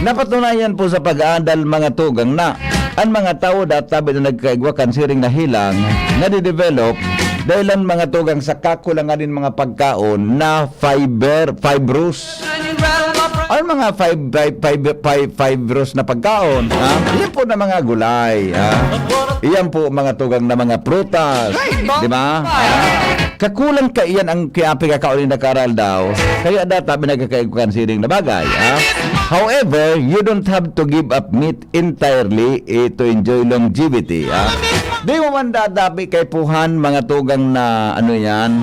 Napatunayan po sa pag-aandal mga tugang na ang mga tao databi na nagkaigwa kansiring na hilang na di-develop dahilan mga tugang sa kakulangan din mga pagkaon na fibrous. Ang mga fibrous na pagkaon, ha? Iyan po na mga gulay, ha? Iyan po mga tugang na mga prutas, di ba? Kakulang ka iyan ang kiapi kakaon na karal daw, kaya data binagkakaiguan siring na bagay, ha? However, you don't have to give up meat entirely to enjoy longevity, ha? Di mo man dadabi kay puhan mga tugang na ano yan,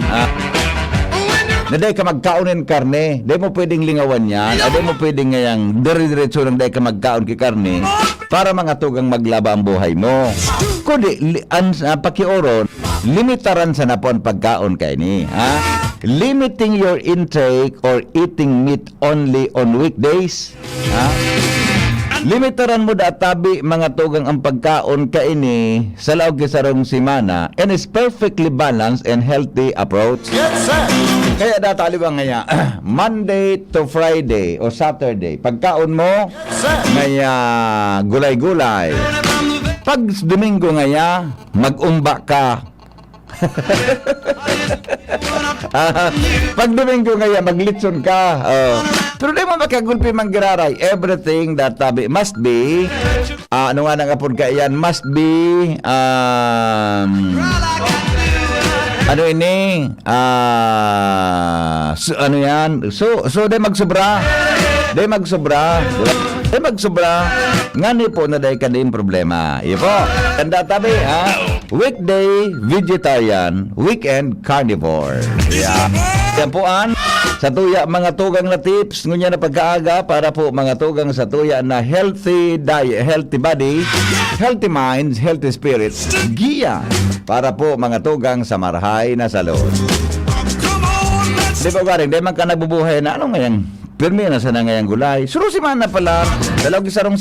na dahil ka magkaonin karne, dahil mo pwedeng lingawan yan, o dahil mo pwedeng ngayang dire-diretso lang dahil ka magkaon ki karne para mga tugang maglaba ang buhay mo. Kundi, pakioron, limitaran sa napon pagkaon kay ni. Ha? Limiting your intake or eating meat only on weekdays. Ha? Limitaran mo databi mga tugang ang pagkaon kaini sa laog kisarong simana and is perfectly balanced and healthy approach. Yes, sir. Kaya datali ba ngaya Monday to Friday o Saturday pagkaon mo Sir. ngaya gulay-gulay. Pag Domingo ngaya mag-umba ka. Pag Domingo ngaya maglitson ka. Pero di mo makagulpi manggiraray. Everything that must be ano nga nang apod ka yan must be ano ini? Ano yan? So day magsobra. Day magsobra. Day magsobra. Ngani po na day kandin problema. Iyo po. Tanda tabi, ha? Weekday, vegetarian. Weekend, carnivore. Yeah. Yan po an. Sa tuya, mga tugang na tips. Ngunya na pagkaaga para po mga tugang sa tuya na healthy diet, healthy body, healthy minds, healthy spirits. Giya para po mga tugang sa marhay na salud. Come on, let's Di ba garing, di man ka nabubuhay na ano ngayang pirmi na sa ngayang gulay. Surong simana pala, dalawag sarong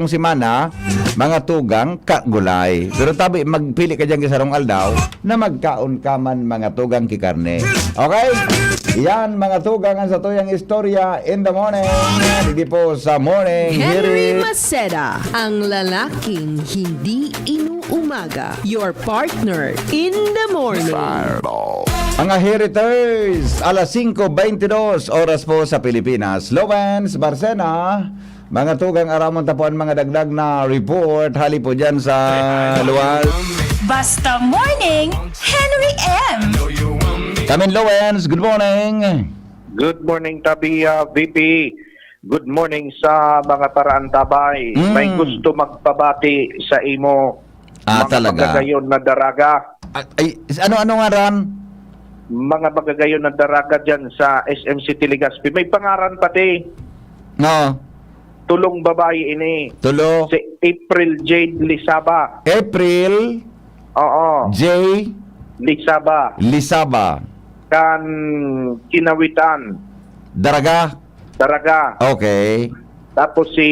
simana, mga tugang ka gulay. Pero tabi, magpili ka dyan sarong aldaw na magkaon ka man mga tugang kikarne. Okay? Yan mga tugang ang sa tuyang istorya in the morning. Hindi po sa morning. Henry Hirit. Maceda, ang lalaking hindi inuumaga. Your partner in the morning. Mga Heriters, alas 5:22 oras po sa Pilipinas. Lowens, Barcena, mga tugang aramon tapuan mga dagdag na report. Hali po dyan sa luwas. Basta Morning, Henry M. Kamin Lowens, good morning. Good morning, Tabi VP. Good morning sa mga paraan tabay. May gusto magpabati sa imo. Mga Talaga. magagayon na daraga. Ay, ano nga ran? Mga magagayon na daraga dyan sa SM City Legazpi. May pangaran pati. No, Tulong babae ini. tulo. Si April Jade Lisaba. April Oo. J. Lisaba. Lisaba. Kan Kinawitan. Daraga. Daraga. Okay. Tapos si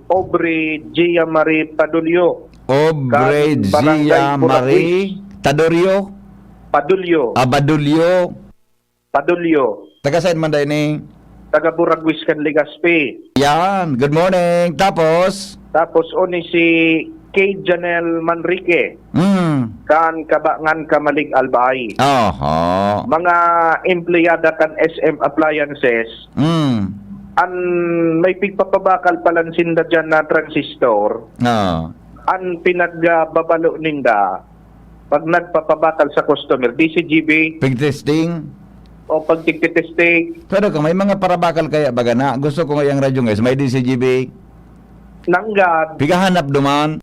Aubrey Gia Marie Padulyo. Obre Kan Barangay Gia Marie Tadorio. Padulyo. Abadulio. Padulyo. Taga saan man dahil ni? Taga Buraguis kan Legazpi. Yan. Good morning. Tapos? Tapos oni si Kay Janelle Manrique kan Kabangan Kamalig Albay. Oho. Mga empleyada kan SM Appliances an may pigpapabakal palansinda dyan na transistor an pinagbabalo ninda pag nagpapabakal sa customer DCGB Pig testing. o pag tigtitesting Pero kung may mga parabakal kaya baga na, gusto ko ngayang radyo guys, may DCGB. nanggad Pigahanap duman.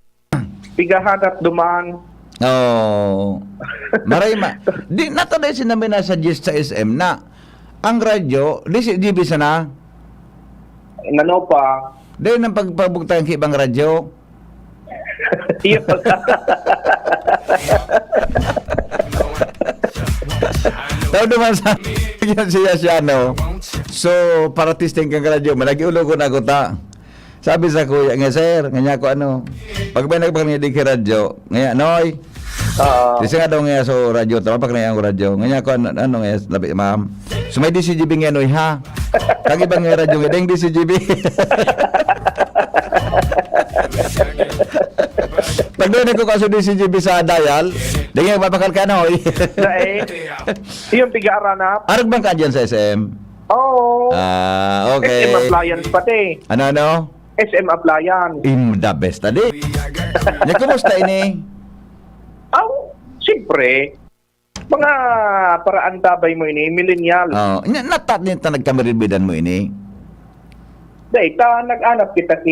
pigahanap dumaan. Oh. Maray di nato dahil sinabi na sa gist sa SM na ang radyo, DCGB sana. Nano pa? Dahil nang pagpabugtayan sa ibang radyo. Yun. Tao naman sa yan siya no. So, para testing kang radyo, malagiulo ko na ko ta. Sabi sa kuya, nga sir, nga ko ano, pag may nagpakanidig ka radyo, nga noy, kasi nga daw nga so radyo, tama pag na radyo, nga ko ano nga, labi ma'am. So may DCGB nga noy ha. Kag ibang nga radyo, nga ding DCGB. Dingin ko kasi di si JB sa dial. Dingin papakal ka na, hoy. Dahil, yung tigara na. Arag bang ka dyan sa SM? Oo. Okay. SM Appliance pati. Ano? SM Appliance. The best, adi. Nya, kumusta ini? Siyempre, mga paraan tabay mo ini, millennial. Natat niya ta nagkamaribbidan mo ini. Dahil nag-anap kita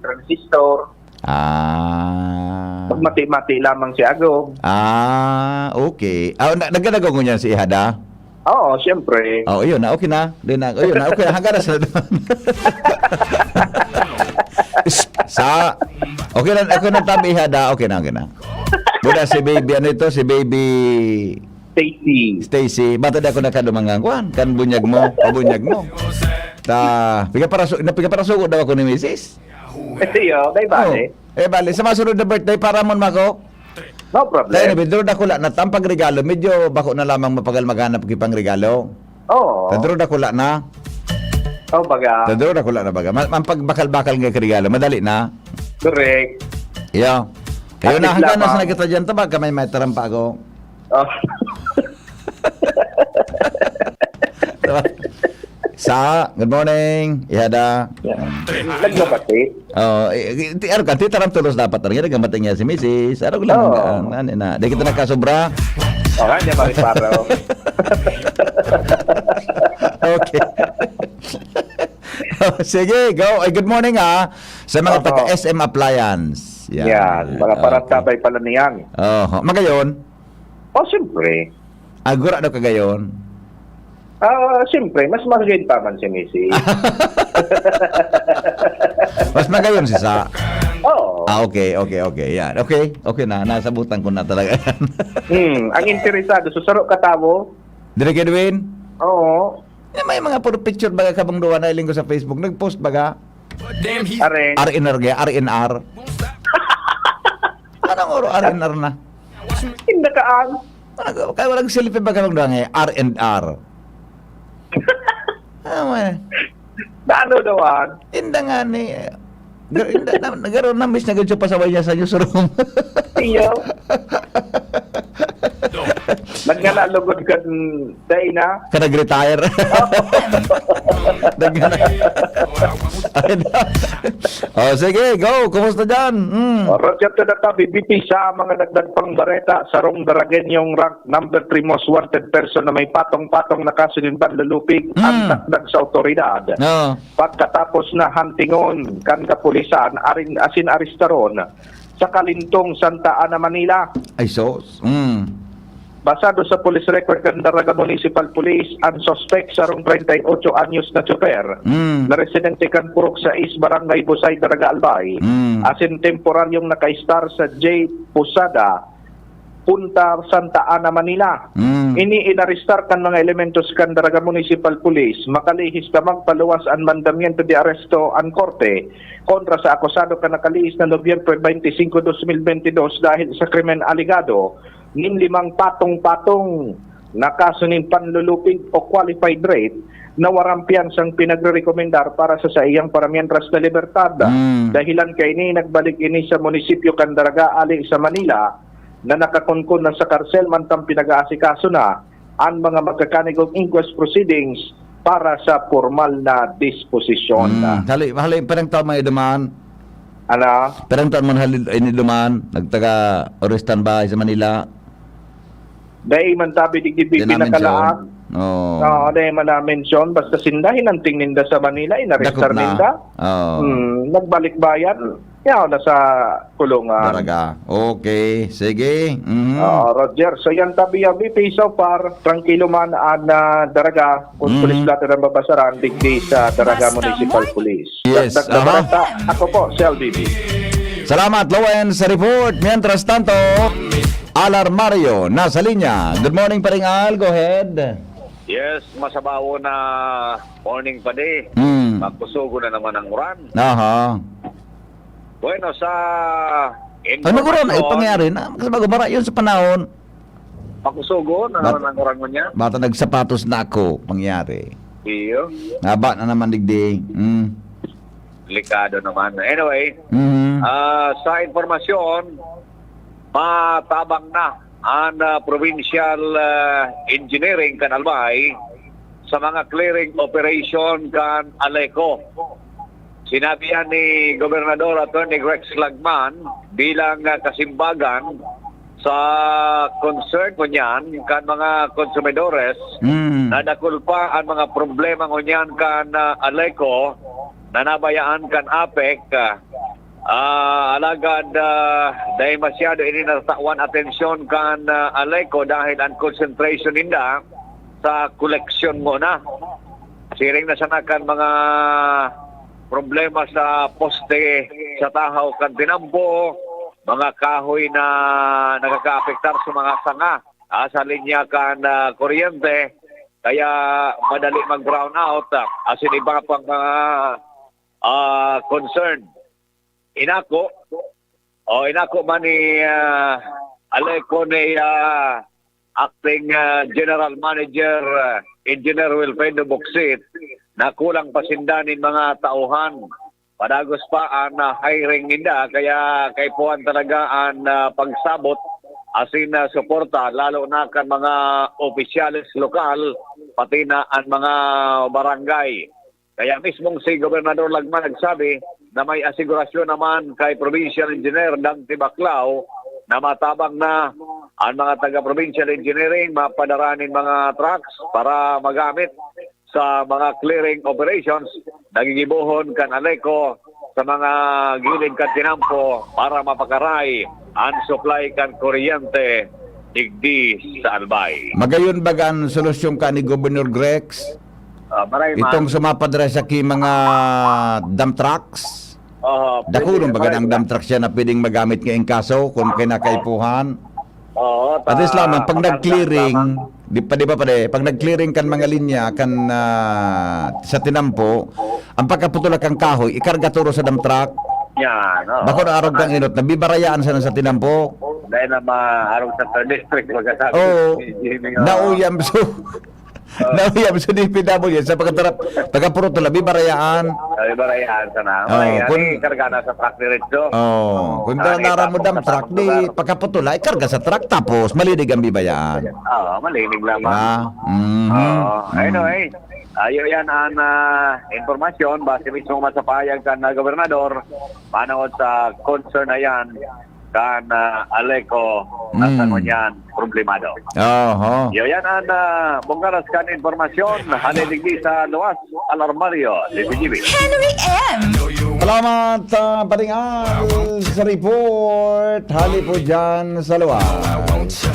transistor. Pagmati-mati lamang si Agong. Okay. Nagkanago ko niyan si Ihada? Oo, siyempre. Yun na, okay na. Okay na, okay na. Hanggang na sa okay na tabi Ihada, okay na. Buda si baby, ano ito? Si baby Stacy. Bata na ako nakadumangang kuhan. Kan bunyag mo, pabunyag mo. Piga para sugo daw ako ni Mrs. Iyo, day bale. Bale, sa masunod na birthday para mon mako. No problem. Dahil bidro na kula na tampag regalo, medyo bako na lamang mapagal maghanap kipang regalo. Oo. Tadro na kula na. Baga. Tadro na kula na baga. Mampag bakal-bakal nga regalo, madali na. Correct. Iyo. Kayo na hanggang lamang. na sa nakita dyan, tabag kamay may tarampa ako. Oh. Good morning, Ihada. Nagbabati. Taram tulos dapat rin. Nagamating niya si Mrs. Araw lang. Di kita nagkasobra. Hindi mariparo. Okay. Sige, go. Good morning sa mga taga-SM Appliance. Yan. Mga parang tabay pala niyan. Magayon? Siyempre. Agura daw kagayon? Siyempre, mas magayon pa man si Missy. Mas magayon si Sa? Oo. Okay. Yan. Okay na. Nasabutan ko na talaga yan. Ang interesado, susaro katabo. Direk Edwin? Oo. May mga puro picture baga kabang duwa na iling ko sa Facebook. Nag-post baga? Are. RNR. Anong oro RNR na? Hindi kaan. Kaya walang selfie baga kabang duwa nga R&R. Ano dawan? Hindi nga ni... Nagaroon na miss na ganyan pasaway niya sa newsroom. Iyo. Nagnalalugod ka day na. Ka nag-retire. Sige, go. Kumusta dyan? Roger to the top, BBP sa mga nagdagpang bareta sa Rong Daragen yung rank number 3 most wanted person na may patong-patong na kaso ng panlulupig ang takdag sa otoridad. Pagkatapos na hantingon kan kapulisan asin aristaron sa Kalintong, Santa Ana, Manila. Ay, sos. Basado sa police record ng Daraga Municipal Police, ang suspect sa rong 38 anyos na tsoper na residente kan Purok sa East Barangay Busay, Daraga Albay, asin temporaryong naka-star sa J. Posada, Punta Santa Ana, Manila. Ini-inaristar kan mga elementos kan Daraga Municipal Police, makalihis ka magpaluwas ang mandamiento de arresto ang korte kontra sa akusado ka nakalihis na Nobyembre 25, 2022 dahil sa krimen aligado nin 5 patong-patong na kaso ng panlulupig o qualified rape na warampian sang pinagre-rekomendar para sa iyang paramientras na libertad. Dahilan kay ni nagbalik ini sa munisipyo Candaraga ali sa Manila na nakakunkun na sa karsel mantang pinag-aasikaso na ang mga magkakanigong inquest proceedings para sa formal na disposisyon. Hali, parang taon may dumaan. Ano? Parang taon man ini dumaan. Nagtaga-orestan ba sa Manila? Dahil man tabi digdibi pinakalaan. Dahil man na-mention, basta sindahin ang tingninda sa Manila, inarestar ninda. Nagbalik bayan, yaw na sa kulungan. Daraga. Okay, sige. Roger, so yan tabi BP so far, tranquilo man ang Daraga, kung police lahat ng babasaran, digdi sa Daraga Municipal Police. Yes, Ako po, Sel BB. Salamat, Lowen, sa report. Mientras tanto, Alarmario, nasa linya. Good morning, Paringal. Go ahead. Yes, masabawo na morning pa di. Magpusugo na naman ang uran. Bueno, sa ano ko ron? Ay, pangyari na. Kasi magumara yun sa panahon. Magpusugo na naman ang uran mo niya. Bata nagsapatos na ako. Pangyari. Iyo. Naba na naman digdi. Delikado naman. Anyway, Sa informasyon, matabang na ang provincial engineering kan Albay sa mga clearing operation kan Aleco. Sinabi yan ni Gobernador Atty. Rex Lagman bilang kasimbagan sa concern ko niyan kan mga konsumidores na nakulpa ang mga problema ko niyan kan Aleco na nabayaan kan APEC. Alagad dahil masyado ininatawan atensyon kan Aleco dahil ang concentration nila sa koleksyon mo na. Siring na sana kan mga problema sa poste sa tahaw kan Tinampo, mga kahoy na nakakaapektar sa mga sanga sa linya kan kuryente, kaya madali mag-brown out asin iba pang mga concern. Inako man ni Aleco ni acting General Manager Engineer Wilfredo Boxit na kulang pasindanin mga tauhan. Padagos pa ang hiring ninda kaya kay puan talaga ang pagsabot asin suporta lalo na kan mga opisyalis lokal pati na ang mga barangay. Kaya mismong si Gobernador Lagman nagsabi na may asigurasyon naman kay Provincial Engineer Dante Baclao na matabang na ang mga taga-provincial engineering mapadaranin mga trucks para magamit sa mga clearing operations, nagigibuhon kan Aleco sa mga gilid kan Tinampo para mapakaray ang supply kan kuryente digdi sa Albay. Magayon bagan solusyon ka ni Governor Grex? Maray man. Itong sumapadra sa mga dump trucks? Dakulong baga ng dump trucks yan na pwedeng magamit ngayong kaso kung kinakaipuhan? At least lamang, pag nag-clearing, di ba pag nag-clearing kan mga linya kan sa Tinampo, ang pagkaputulak kang kahoy, ikarga turo sa dump truck. Yan. Bako na arog kang inot, nabibarayaan sana sa Tinampo. Dahil na maarong sa third district, magkasabi. Oo, nauyam so. Nauyam so di PW sa pagkaputulak, bibarayaan. Barayaan sana. Oh, Barayaan, karga na sa truck diretso. Oh, kung nara mo dump truck, di pagkaputulak, ikarga sa truck, tapos malinig ang bibayaan. Malinig lamang. Anyway, ayo yan ang informasyon base mismo masapayag kan gobernador manood sa concern na yan kan Aleco na sa yan problemado. Iyo yan ang bungkaras kan informasyon haliligdi sa luwas alarmaryo de PGB. Henry M. Salamat sa paringal sa report. Hali po dyan sa luwas.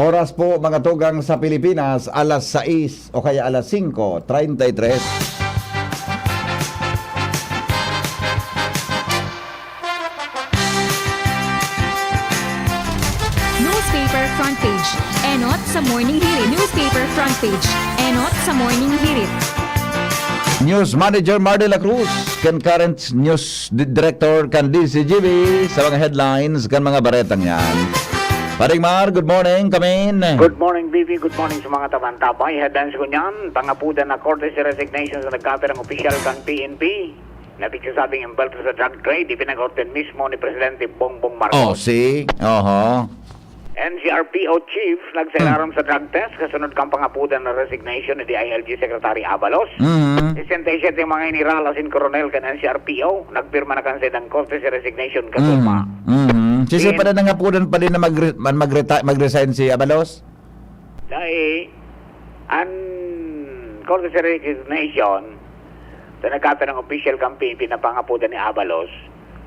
Oras po mga tugang sa Pilipinas, alas 6 o kaya alas 5:33. Newspaper front page. Enot sa morning hirit. Newspaper front page. Enot sa morning hirit. News Manager Mardela Cruz, kan current news director kan DCGB sa mga headlines kan mga baretang yan. Paring Mar, good morning, kamin. Good morning, Vivi. Good morning sa mga tabantabay. Headlines ko niyan, pangapudan na korte sa resignation sa nagkapirang opisyal kan PNP. Napigsasabing involved sa drug trade, ipinagorten mismo ni Presidente Bongbong Marcos. NCRPO Chief nagsailaram sa drug test kasunod kang pangapudan na resignation ni DILG Secretary Abalos. 67 yung mga iniralasin Coronel kan NCRPO, nagpirma na kan sa edang korte sa resignation kasulma. Sisi pa na nangapunan pa din na mag-resign si Abalos? Dahil ang korte sa resignation sa nagkapirang official campaign pinapangapudan ni Abalos,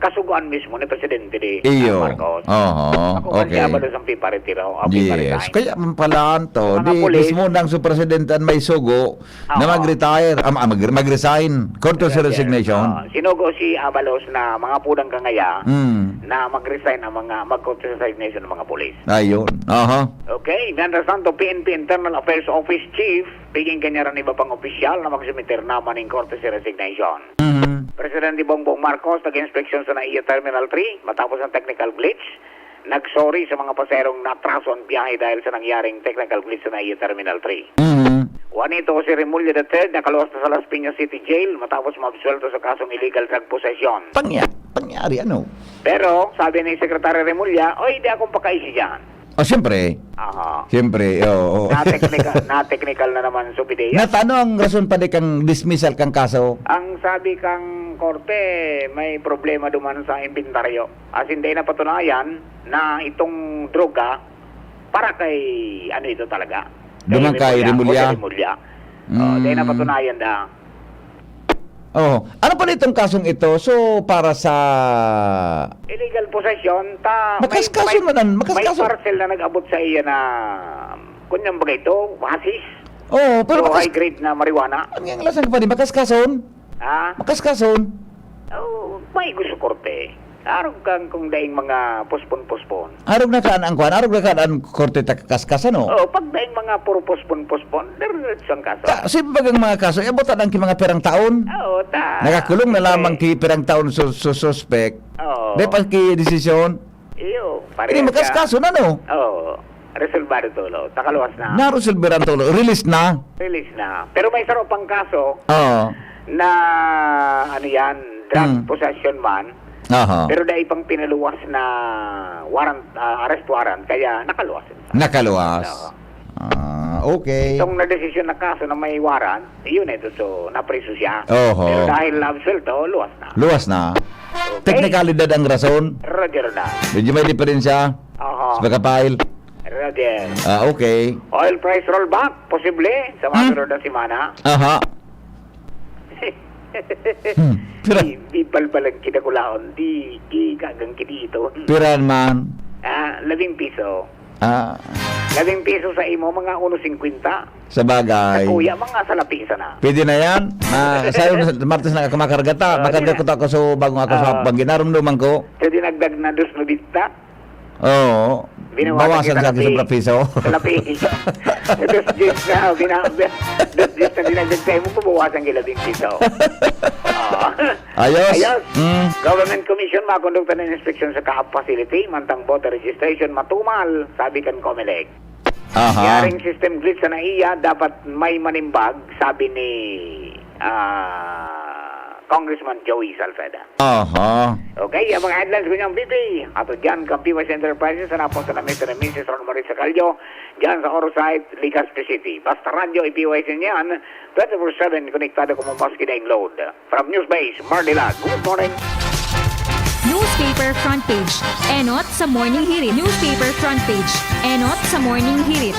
kasuguan mismo ni Presidente Marcos. Ako si Abalos ang piparetiro. Yes. Kaya mampalaan to. Di mismo ng Superpresidente may sugo na mag-retire, mag-resign. Korte sa resignation. Sinugo si Abalos na mga pudang kangaya na mag-resign ang mga mag-korte sa resignation ng mga pulis. Ayun. Okay. Mientras tanto, PNP Internal Affairs Office Chief, biging kanya rin iba pang opisyal na magsumiter naman ng korte sa resignation. Presidente Bongbong Marcos nag-inspeksyon sa NAIA Terminal 3 matapos ang technical glitch. Nagsorry sa mga paserong natraso ang biyahe dahil sa nangyaring technical glitch sa NAIA Terminal 3. Juanito Jose Remulla III nakaluwas na sa Las Piñas City Jail matapos mabsuelto sa kasong illegal drug possession. Pangyari, ano? Pero, sabi ni Secretary Remulla, oy, di akong pakaisi dyan. O, siyempre. Aha. Siyempre, oo. Na-technical na naman supideya. Natano ang rason pa di kang dismissal kang kaso? Ang sabi kang korte, may problema duman sa inventaryo. As in, dahil napatunayan na itong droga para kay, ano ito talaga? Duman kay Remulla? Jose Remulla. Dahil napatunayan na. Oh, ano pa itong kasong ito? So, para sa... Illegal possession, Makaskaso man, may parcel na nag-abot sa iya na, kunyang bagay ito, hasis. Oh, pero o high grade na marijuana. Ang yung lasang pa din, makaskason? Ha? Makaskason? Oh, may gusto korte. Araw kang kung daing mga pospon-pospon. Arog na kaan ang kuhan, arog na kaan ang korte kaskasan, no? Oh, pag daing mga puro pospon-pospon, diretso ang kaso. Simbagang mga kaso, ibutan ang mga pirang taon. Oo, Nakakulong na lamang ki pirang taon suspect. Oo. Di pa ki desisyon. Iyo, Hindi makaskaso na, no? Oo. Resolvado tulo. Takaluwas na. Narosilberan tulo. Release na. Release na. Pero may sarap pang kaso Oo. na, ano yan, drug possession man. Aha. Pero dahil pang pinaluwas na arrest warrant, kaya nakaluwas. Nakaluwas. Oo. Okay. Itong na-desisyon na kaso na may warrant, yun ito, so napreso siya. Oho. Pero dahil absuelto, luwas na. Luwas na. Okay. Technicalidad ang rason. Roger na. Medyo may diferensya. Oho. Sa pagkapail. Roger. Okay. Oil price rollback, posible, sa mga sunod na simana. Aha. Pira, Di balbalang kinakulaon, di kagang kinito. piran man. 11 piso. 11 11 piso sa imo, mga 1.50. Sa bagay. Kuya, mga salapisa na. Pwede na yan. Sayo na Martes na ako makargata. Makarga ko ako so bagong ako sa hapang. Ginarumduman ko. So, dinagdag na 2 na dita. Oo. Binawasan Bawasan sa akin sa piso. Sa lapisa. Dos gis na, dinagdag sa imo, pubawasan kila 11 piso. Ayos. Ayos. Mm. Government Commission makondukta ng inspection sa Kaap facility, mantang voter registration matumal, sabi kan Comelec. Aha. Yaring system glitch sa naiya, dapat may manimbag, sabi ni Congressman Joey Salceda. Aha. Okay, ang mga headlines ko niyang BP. Ato dyan, Kampiwas Enterprises, sa napon sa Mr. and Mrs. Ron Maritza Calyo, dyan sa Orosite, Legazpi City. Basta radyo, ipiwas niyan, 24/7, konektado ko mo maski na load. From Newsbase, Marlila, good morning. Newspaper front page. Enot sa morning hirit. Newspaper front page. Enot sa morning hirit.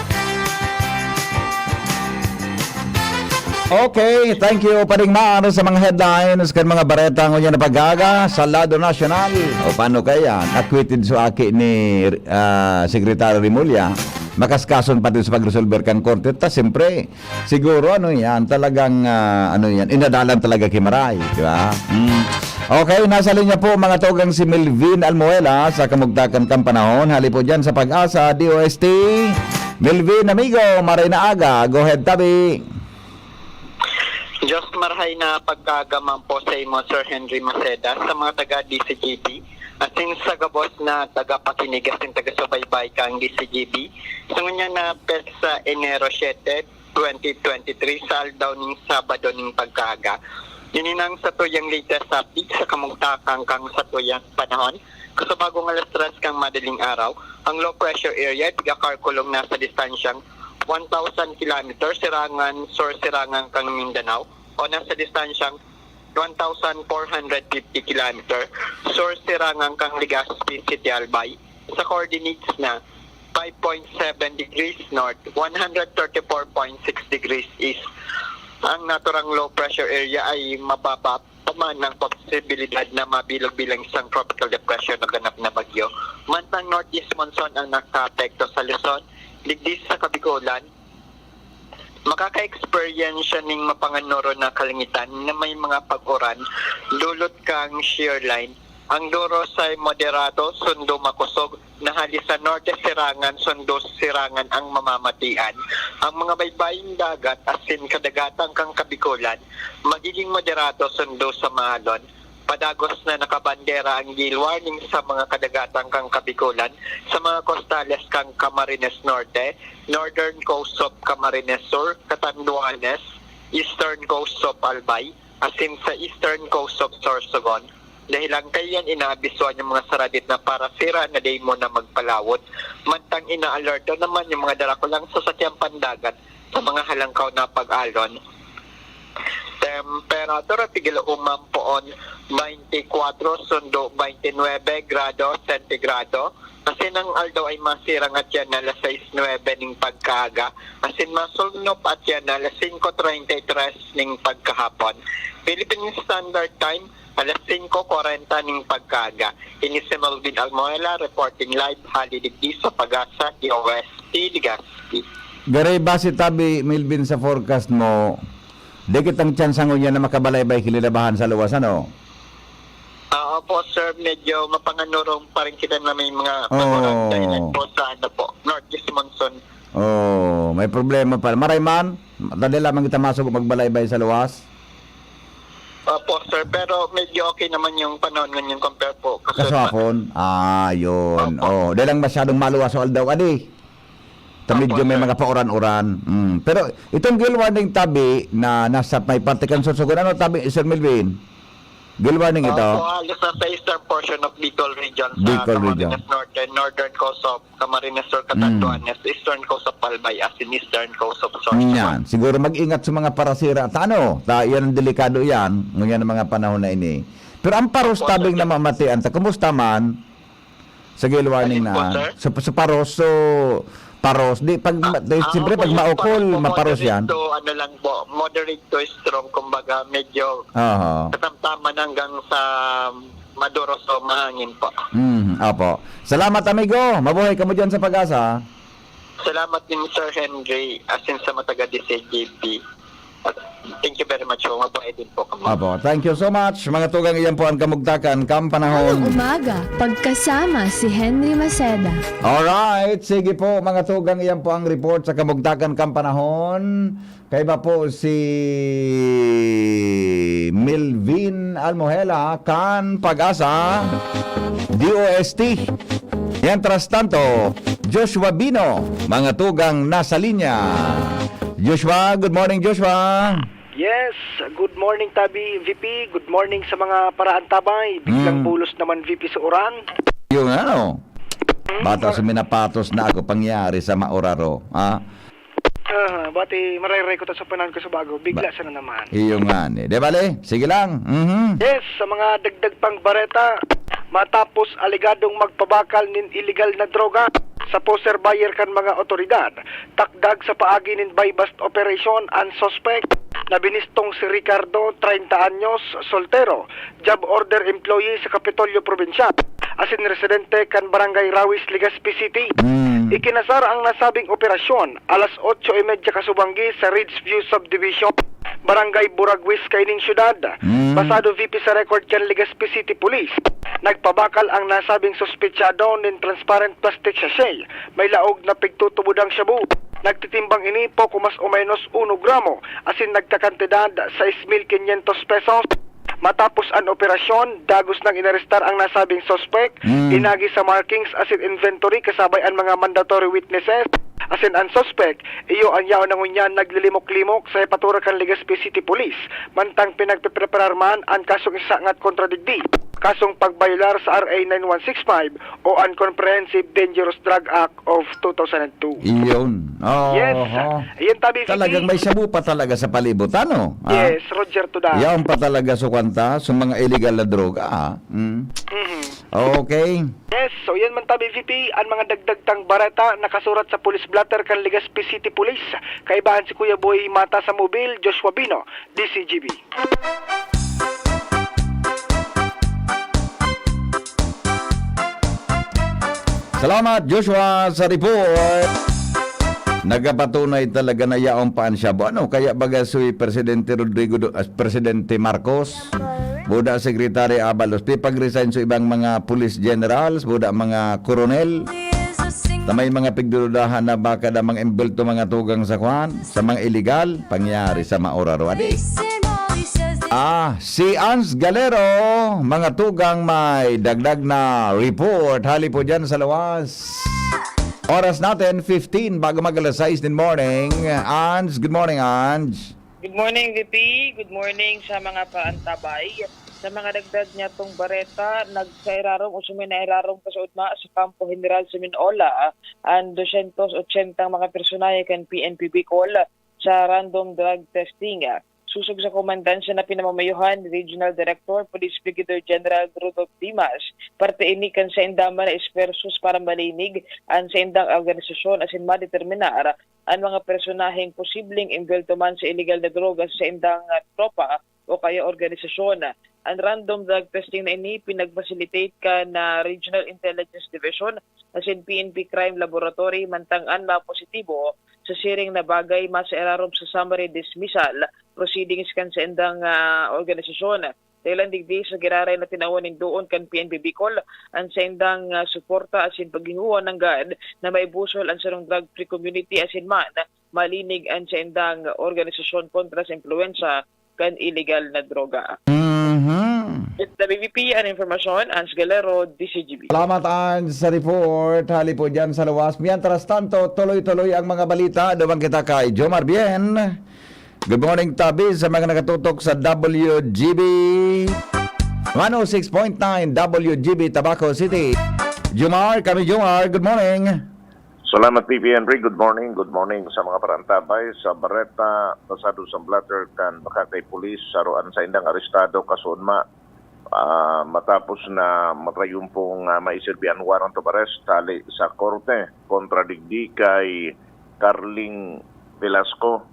Okay, thank you Paring Maano sa mga headlines kan mga bareta ng na pagaga sa lado nasyonal. O paano kaya? Acquitted so aki ni Secretary Remulla. Makaskason pati sa pag-resolver kang korte. Ta siyempre, siguro ano yan, talagang ano yan, inadalan talaga kay Maray, di ba? Okay, nasa linya po mga tugang si Melvin Almuela sa kamugtakan kang panahon. Hali po dyan sa Pag-asa, DOST. Melvin, amigo, maray na aga. Go ahead, tabi. Diyos marhay na pagkagamang po sa imo, Sir Henry Maceda, sa mga taga-DCGB, asin sa gabos na taga-pakinig asin taga-subaybay kang DCGB. So nga na sa Enero 7, 2023, sa aldaw ning Sabado ning pagkaga. Yininang sa tuyang latest update sa kamugtakang kang sa tuyang panahon. Kasi bagong alas 3 kang madaling araw, ang low pressure area, tiga-karkulong na sa distansyang 1,000 kilometers, sirangan kang Mindanao, o nasa distansyang 1,450 kilometer, source sirangan kang Legazpi City, Albay, sa coordinates na 5.7 degrees north, 134.6 degrees east. Ang naturang low pressure area ay mababa paman ng posibilidad na mabilog bilang isang tropical depression na ganap na bagyo. Mantang northeast monsoon ang nakaapekto sa Luzon, ligdis sa Kabikulan, makaka-experience siya ng mapanganoro na kalangitan na may mga pag-uran, dulot kang shear line. Ang duro sa moderato, sundo makusog, nahali sa norte sirangan, sundo sirangan ang mamamatian. Ang mga baybaying dagat, asin kadagatang kang Kabikulan, magiging moderato, sundo sa Mahalon. Padagos na nakabandera ang yield warning sa mga kadagatang kang Kabikulan, sa mga costales kang Camarines Norte, Northern Coast of Camarines Sur, Catanduanes, Eastern Coast of Albay, asin sa Eastern Coast of Sorsogon. Dahil lang kayan inaabisuan yung mga saradit na para sira na day mo na magpalawot. Mantang ina-alerto naman yung mga darakulang sasakyang pandagat sa mga halangkaw na pag-alon. Temperatura tigil umampoon 24 sundo 29 grado sentigrado. Asin ang aldaw ay masirang at yan na alas 6.9 ning pagkaaga. Asin masulnop at yan na alas 5.33 ning pagkahapon. Philippine Standard Time alas 5.40 ning pagkaaga. Ini si Melvin Almoela reporting live halidigdi sa Pag-asa, DOST, Legazpi. Garay base tabi, Milvin, sa forecast mo, di kitang tsansangon niya na makabalaybay kililabahan sa luwas, ano? Opo, sir, medyo mapanganurong pa rin kita na may mga pangurang dahilan po sa ano po, Northeast Monsoon. Oh, may problema pa. Marayman, dali lamang kita masok magbalaybay sa luwas. Opo, sir, pero medyo okay naman yung panahon ngayon compare po. Kaswapon? Yun. Oh, dahil lang masyadong maluwas o aldaw, adi. Medyo may mga pauran-uran. Pero itong gill warning tabi na nasa may partikan susugon, ano tabi, Sir Melvin? Gill warning ito? Halos sa eastern portion of Bicol Region, sa Camarines Norte, Northern Coast of Camarines Sur, Catanduanes, Eastern Coast of Albay, as in Eastern Coast of Sorsogon. Yan. Siguro mag-ingat sa mga parasira. Ano? Yan ang delikado yan. Ngayon ang mga panahon na ini. Pero ang paros tabing na mamatian, kumusta man sa gill warning na? Sa paros, so paros, siyempre pag maukol, maparos yan. So, ano lang po, moderate to strong, kumbaga medyo katamtaman hanggang sa maduros o mahangin po. Opo. Salamat, amigo. Mabuhay ka mo dyan sa Pag-asa. Salamat din, Sir Henry, asin sa mataga di CGP. Thank you very much. Mabuhay din po kamo. Opo. Thank you so much. Mga tugang, iyan po ang kamugtakan, kampanahon. Umaga, pagkasama si Henry Maceda. Alright, sige po mga tugang, iyan po ang report sa kamugtakan kampanahon. Kaya ba po si Melvin Almoela, kan Pag-asa, DOST. Mientras tanto, Joshua Bino, mga tugang nasa linya. Joshua, good morning Joshua. Yes, good morning Tabi VP, good morning sa mga paraan tabay. Biglang bulos naman VP sa Oran. Yung ano, bata suminapatos na ako pangyari sa Maoraro, ha? Bati marayray ko sa panahon ko sa bago, bigla sa na naman. Iyo nga ni. De bale, sige lang. Yes, sa mga dagdag pang bareta, matapos aligadong magpabakal nin illegal na droga sa poser buyer kan mga otoridad, takdag sa paagi nin buy-bust operation ang suspect na binistong si Ricardo, 30 anyos, soltero, job order employee sa Kapitolyo Provincial, asin residente kan Barangay Rawis, Legazpi City. Ikinasar ang nasabing operasyon alas 8:30 kasubanggi sa Ridgeview Subdivision, Barangay Buragwis, Kaining Syudad. Pasado VP sa record kan Legazpi City Police. Nagpabakal ang nasabing suspetsado nin transparent plastic sachet. May laog na pigtutubudang shabu. Nagtitimbang ini po kumas o menos 1 gramo, asin nagkakantidad 6,500 pesos. Matapos ang operasyon, dagos nang inarestar ang nasabing suspect, inagi sa markings asin inventory kasabay ang mga mandatory witnesses. Asin ang suspect, iyo ang yaon ng unyan naglilimok-limok sa Hepatura kan Legazpi City Police. Mantang pinagpipreparar man ang kasong isangat kontradikti, kasong pagbaylar sa RA 9165 o Uncomprehensive Dangerous Drug Act of 2002. Iyon. Yes. Iyon Tabi. Talagang may shabu pa talaga sa palibot, ano? Yes, Roger Tudar. Yan pa talaga sukwanta sa mga illegal na droga, Okay. Yes, so yan man Tabi VP, ang mga dagdag tang barata nakasurat sa police blatter kan Legazpi City Police. Kaibahan si Kuya Boy Mata sa Mobil, Joshua Bino, DCGB. Salamat Joshua sa report. Nagapatunay talaga na yaong paan siya. Ano kaya baga si Presidente Presidente Marcos, buda Secretary Abalos, pag-resign sa ibang mga police generals, buda mga koronel, na may mga pigdudahan na baka na mga embelto mga tugang sa kwan, sa mga illegal, pangyari sa Maoraro. Si Ans Galero, mga tugang may dagdag na report. Hali po dyan sa lawas. Oras natin, 15 bago mag-alas 6 din morning. Ans, good morning, Ans. Good morning, VP. Good morning sa mga paantabay. Sa mga dagdag niya tong bareta, nagkairarong o suminairarong pasuod na sa Kampo General sa Minola ang 280 mga personahe kan PNP Bicol sa random drug testing. Susog sa komandansya na pinamamayuhan ni Regional Director Police Brigadier General Rudolph Dimas, parte ini kan sa indama na ispersos para malinig ang sa indang organisasyon asin madeterminar ang mga personaheng posibleng involved man sa illegal na droga sa indang tropa o kaya organisasyon. Ang random drug testing na ini pinag-facilitate ka na Regional Intelligence Division asin PNP Crime Laboratory mantangan na positibo sa siring na bagay masairarom sa summary dismissal proceedings kan sa indang organisasyon. Dahil digdi sa giraray na tinawanin doon kan PNP Bicol ang sa indang suporta asin paghinguan ng GAD na may busol ang sarong drug-free community asin man malinig ang sa indang organisasyon kontra sa impluensya kan illegal na droga. It's the BBP and informasyon, Ans Galero, DCGB. Salamat, Ans, sa report. Hali po dyan sa lawas. Mientras tanto, tuloy-tuloy ang mga balita. Dawang kita kay Jomar Bien. Good morning, Tabi, sa mga nakatutok sa WGB 106.9 WGB, Tabaco City. Jomar, kami Jomar. Good morning. Salamat, PB Henry. Good morning. Good morning sa mga parantabay sa Bareta, pasado sa Blatter, kan Makatay Police, saruan sa indang arestado, kasunma, matapos na matayumpong maisilbihan warrant of arrest tali sa korte kontra digdi kay Carling Velasco,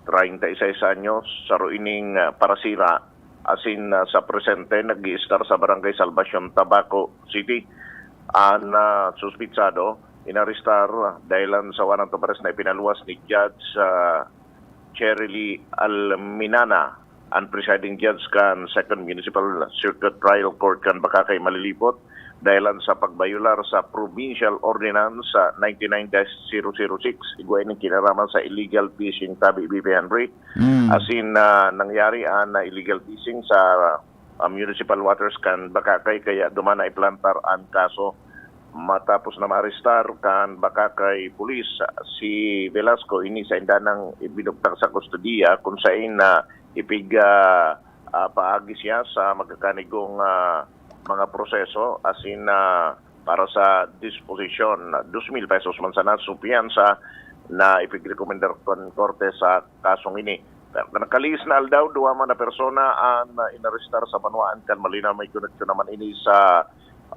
36 anyos, saruining parasira, asin sa presente, nag-i-star sa Barangay Salvacion, Tabaco City, na suspitsado inaristar dahilan sa warrant of arrest na ipinaluwas ni Judge Cherily Alminana, ang presiding judge kan 2nd Municipal Circuit Trial Court kan Bakakay, Malilipot, dahilan sa pagbayular sa Provincial Ordinance 99-006 igway ng kinaraman sa illegal fishing, Tabi BP Henry. Asin nangyari ang illegal fishing sa municipal waters kan Bakakay, kaya dumana iplantar ang kaso. Matapos na maarestar kan Bakakay Police si Velasco, ini sa indanang ibinugtang sa kustodiya kung saan paagi siya sa magkakanigong mga proseso asin para sa disposition 2,000 pesos man sana sumpiyansa na ipigrekomendar kon korte sa kasong ini. Nakalis na aldaw duwa man na persona ang inarestar sa Banuan kan malinaw may koneksyon naman ini sa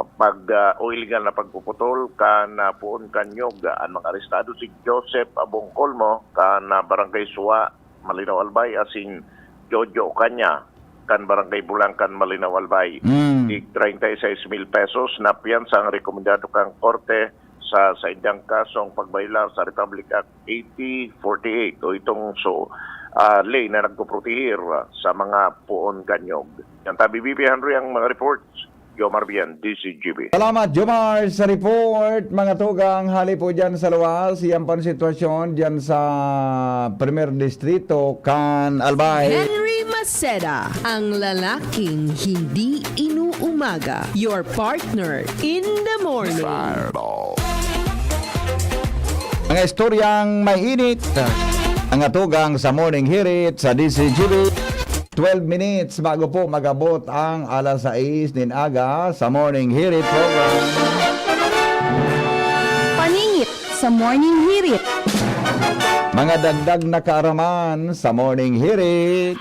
o illegal na pagpuputol kan puon kanyog ang mga arestado si Joseph Abongkolmo kan Barangay Suwa, Malinaw Albay, asin Jojo Kanya kan Barangay Bulangkan, Malinaw Albay. 36,000 pesos na piyansa ang rekomendado kang korte sa indang kasong pagbaylar sa Republic Act 8048 o itong lay na nagpuprotihir sa mga puon kanyog. Yan tabi BP Henry ang mga reports. Jomar Bien, DCGB. Salamat, Jomar, sa report. Mga tugang, hali po dyan sa luwas. Yan po ang sitwasyon dyan sa Primer Distrito, Can Albay. Henry Maceda, ang lalaking hindi inuumaga. Your partner in the morning. Mga istoryang may init. Ang atugang sa Morning Hirit sa DCGB. 12 minutes bago po magabot ang alas 6 din aga sa Morning Hirit program. Paningit sa Morning Hirit. Mga dagdag na kaaraman sa Morning Hirit.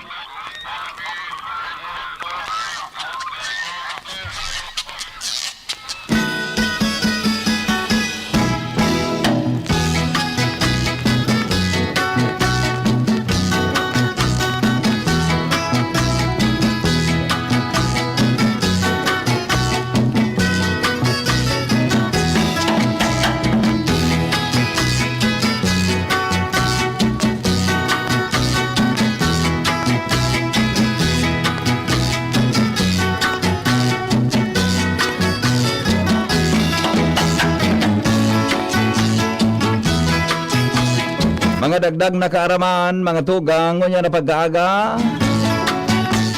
Mga dagdag na kaaraman, mga tugang, ngunya na pag-aaga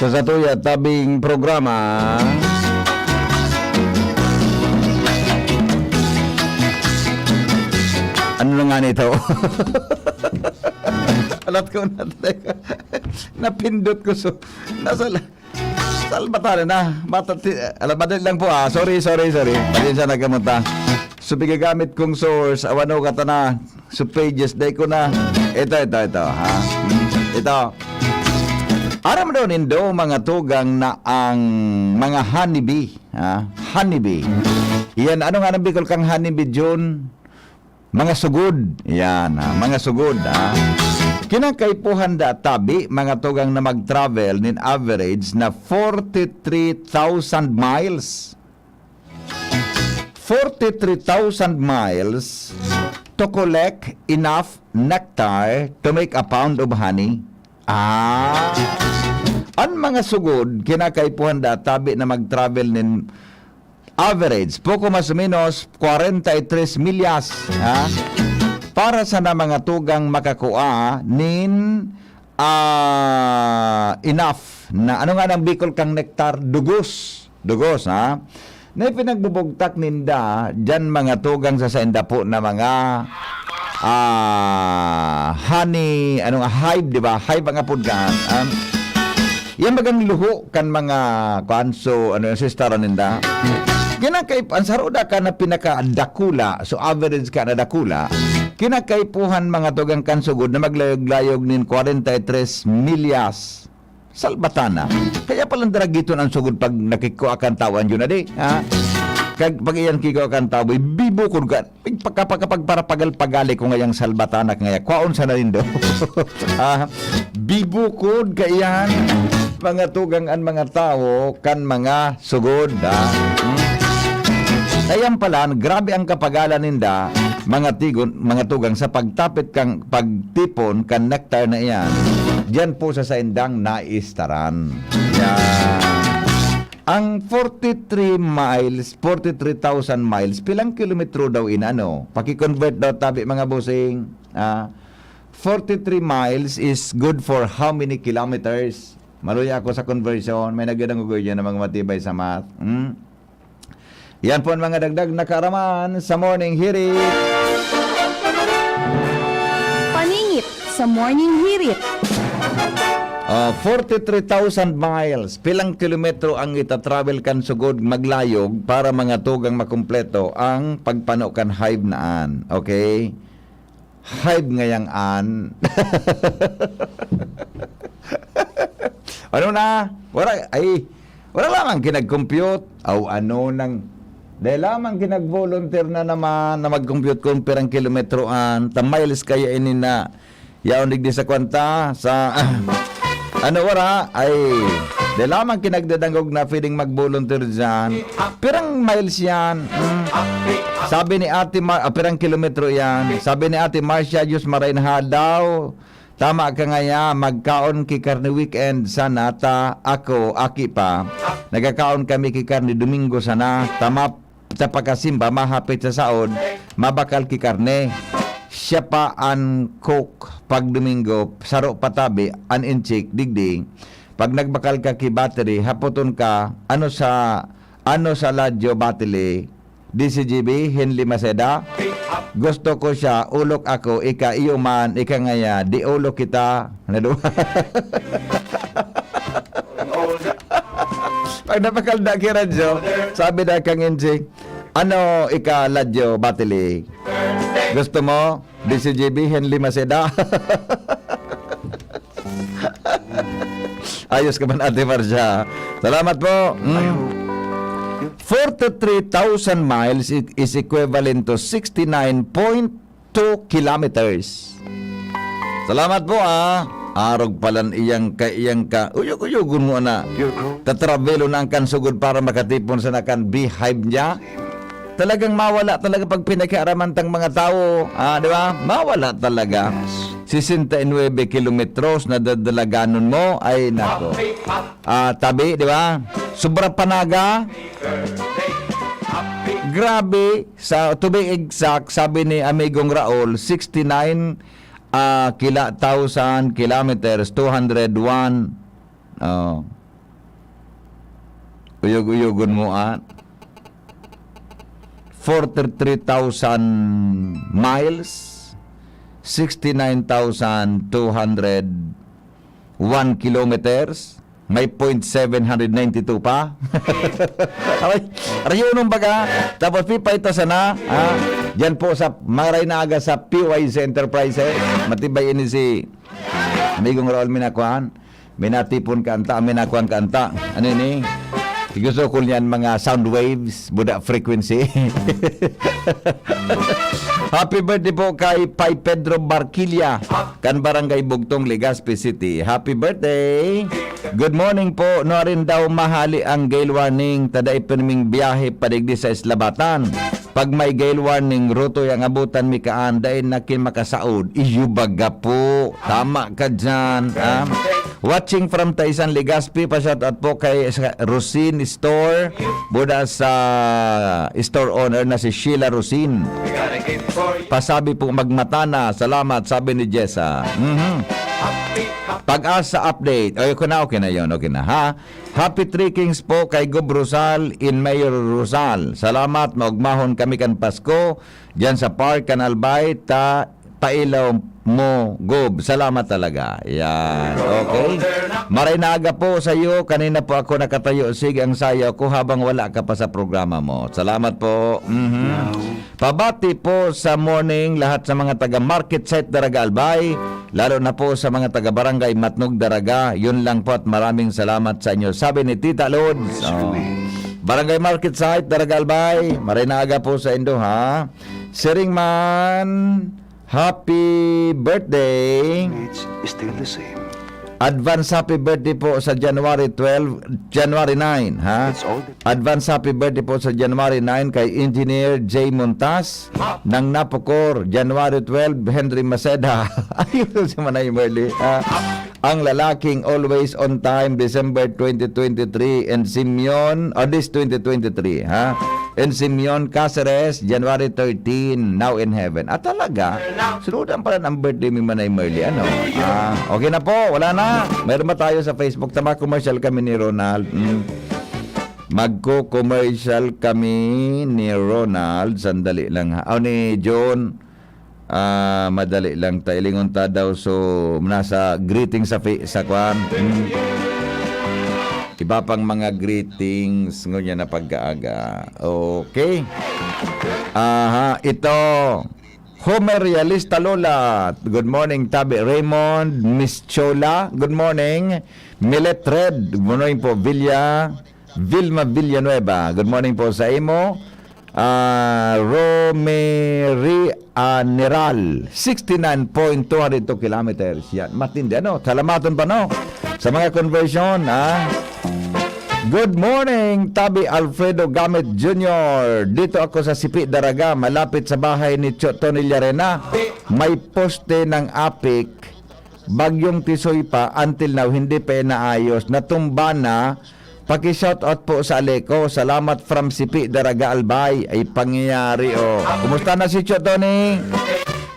sa satuya tabing programa. Ano na nga nito? Alat ko na talaga. Napindot ko so. Salbatana na. Alabadan lang po Sorry. Pasensya na kamunta. So, bigagamit kong source. Awano ka na. So, pages. Day ko na. Ito. Ha? Ito. Aram daw nindo mga tugang na ang mga honeybee. Ha? Honeybee. Yan. Ano nga nabikol kang honeybee, John? Mga sugod. Yan. Ha? Mga sugod. Ha? Kinakaipuhan da tabi mga tugang na mag-travel nin average na 43,000 miles. 43,000 miles to collect enough nectar to make a pound of honey. Ang mga sugod kinakaipuhan da tabi na mag-travel nin average poko mas o menos 43 milyas. Ha? Para sa na mga tugang makakuha nin enough na ano nga nang bikol kang nektar dugos ha na pinagbubugtak ninda dyan mga tugang sa sainda po na mga honey hive, di ba? Hive ang apudgaan. Yan bagang luho kan mga kanso sister ninda. Kinakaipuhan saruda ka na pinaka-dakula, so average ka na dakula, kinakaipuhan mga tugang kansugod na maglayog-layog nin 43 milyas salbatana. Kaya palang daragiton ang sugod pag nakikuha kang tawan yun na di. Ha? Pag iyan kikuha kang tawoy, bibukod ka. Kapag para pagal-pagali ko ngayang salbatana ngaya, kwaon sa na rin do. Bibukod ka iyan mga tugang ang mga tao kan mga sugod. Ayan pala, grabe ang kapagalan ninda mga tugang sa pagtipon kan nectar na iyan. Diyan po sa saindang naistaran. Yan. Ang 43,000 miles, pilang kilometro daw Paki-convert daw tabi mga bossing. 43 miles is good for how many kilometers? Maluya ako sa conversion. May nagdadangugoy dyan ng mga matibay sa math. Yan po ang mga dagdag na kaaraman sa Morning Hirit. Paningit sa Morning Hirit. 43,000 miles. Pilang kilometro ang itatravel kan sugod maglayog para mga tugang makumpleto ang pagpano kan hive naan. Okay? Hive ngayang an. Ano na? Wala lamang kinag-compute. Dahil lamang kinag-volunteer na naman na mag-compute kung pirang kilometroan. Miles kaya ini na yaon digdi sa kwanta sa dahil lamang kinagdadangog na feeling mag-volunteer dyan. Pirang miles yan. Sabi ni Ate pirang kilometro yan. Sabi ni Ate Marcia Diyos Marainha daw. Tama ka ngaya, magkaon kikarni weekend sana ta aki pa. Nagakaon kami kikarni Domingo sana. Tama sa pagkasimba, mahapit sa saod, mabakal kikarne. Siya pa an cook pag Domingo, saro patabi, an inchik, digding. Pag nagbakal ka ki battery, hapoton ka, ano sa ladyo battery, DCGB, Henley Maceda. Gusto ko siya, ulok ako, ika iyo man, ika ngaya, di ulok kita. Pag napakalda ki radyo, sabi na kang inchik, ano ika ladyo battery? Gusto mo? DCGB, Henley Maceda. Ayos ka ba Ate Marcia? Salamat po. 43,000 miles is equivalent to 69.2 kilometers. Salamat po Arog palan iyang ka. Uyog-uyogun mo na. Tatravelo na ang kansugod para makatipon sa nakan beehive niya. Talagang mawala talaga pag pinakiaraman tang mga tao. Di ba? Mawala talaga. 69 kilometros na dadalaganon mo. Ay, nako. Tabi, di ba? Sobra panaga. Grabe. To be exact, sabi ni Amigong Raul, 69 1,000 kilometers, 201 Uyog-uyogon mo at 43,000 miles, 69,201 kilometers, may 0.792 pa. Arayunong baga. Tapos pipa ito sana. Diyan po sa Maray na aga sa PYZ Enterprises. Matibay ini si amigong Raul Minakuan. Minatipon ka anta, minakuan ka anta. Ano ini? Gusto ko niyan mga sound waves, buda frequency. Happy birthday po kay Pai Pedro Barquilla, kan Barangay Bugtong, Legazpi City. Happy birthday! Good morning po. No rin daw mahali ang gale warning tada ipiniming biyahe padigdi sa Islabatan. Pag may gale warning, ruto yung abutan mi kaan, dahin nakin makasaod. Iyubaga po. Tama ka dyan. Watching from Taisan, Legazpi, pa-shoutout po kay Rosin Store, buda sa store owner na si Sheila Rosin. Pasabi po magmata na. Salamat, sabi ni Jessa. Pag-asa update. Okay na yun. Okay na, ha? Happy Three Kings po kay Gob Rosal in Mayor Rosal. Salamat, maugmahon kami kan Pasko. Diyan sa Park, Canalbay, pailaw mo, Gob. Salamat talaga. Yan. Okay. Maray na aga po sa iyo. Kanina po ako nakatayo. Sige ang sayo ko habang wala ka pa sa programa mo. Salamat po. Pabati po sa morning lahat sa mga taga Market Site Daraga Albay. Lalo na po sa mga taga Barangay Matnog Daraga. Yun lang po at maraming salamat sa inyo. Sabi ni Tita Lods. Barangay Market Site Daraga Albay. Maray na aga po sa indo, ha? Siringman, happy birthday. It's still the same. Advance happy birthday po sa January 9, ha? Advance happy birthday po sa January 9 kay Engineer J. Montas ng Napocor. January 12, Henry Maceda. Ayun si Manay Merly. Ang lalaking always on time, December 2023, and Simeon, this 2023, ha? And Simeon Caceres, January 13, now in heaven. At talaga, sunudan pala ng birthday ni Manay Merly, ano? Okay na po, wala na. Meron ba tayo sa Facebook? Tama, commercial kami ni Ronald. Magko-commercial kami ni Ronald. Sandali lang, ha? Ni John. Madali lang tayo. Lingon ta daw. So, nasa greeting sa kwan. Iba pang mga greetings ngunya na pagkaaga. Okay. Ito. Homer Realista Lola. Good morning, Tabi Raymond. Miss Chola. Good morning. Millet Red. Good morning po. Vilma Villanueva. Good morning po sa imo. Romeri Neral. 69.202 kilometers. Yan. Matindi, ano? Salamaton pa, no? Sa mga conversion, Good morning, Tabi Alfredo Gamit Jr. Dito ako sa Sipi Daraga, malapit sa bahay ni Tony Llarena. May poste ng apik, bagyong tisoy pa, until now hindi pa naayos. Natumba na. Paki-shoutout po sa Aleco. Salamat from Sipi Daraga Albay. Ay pangyayari, Kumusta na si Tony?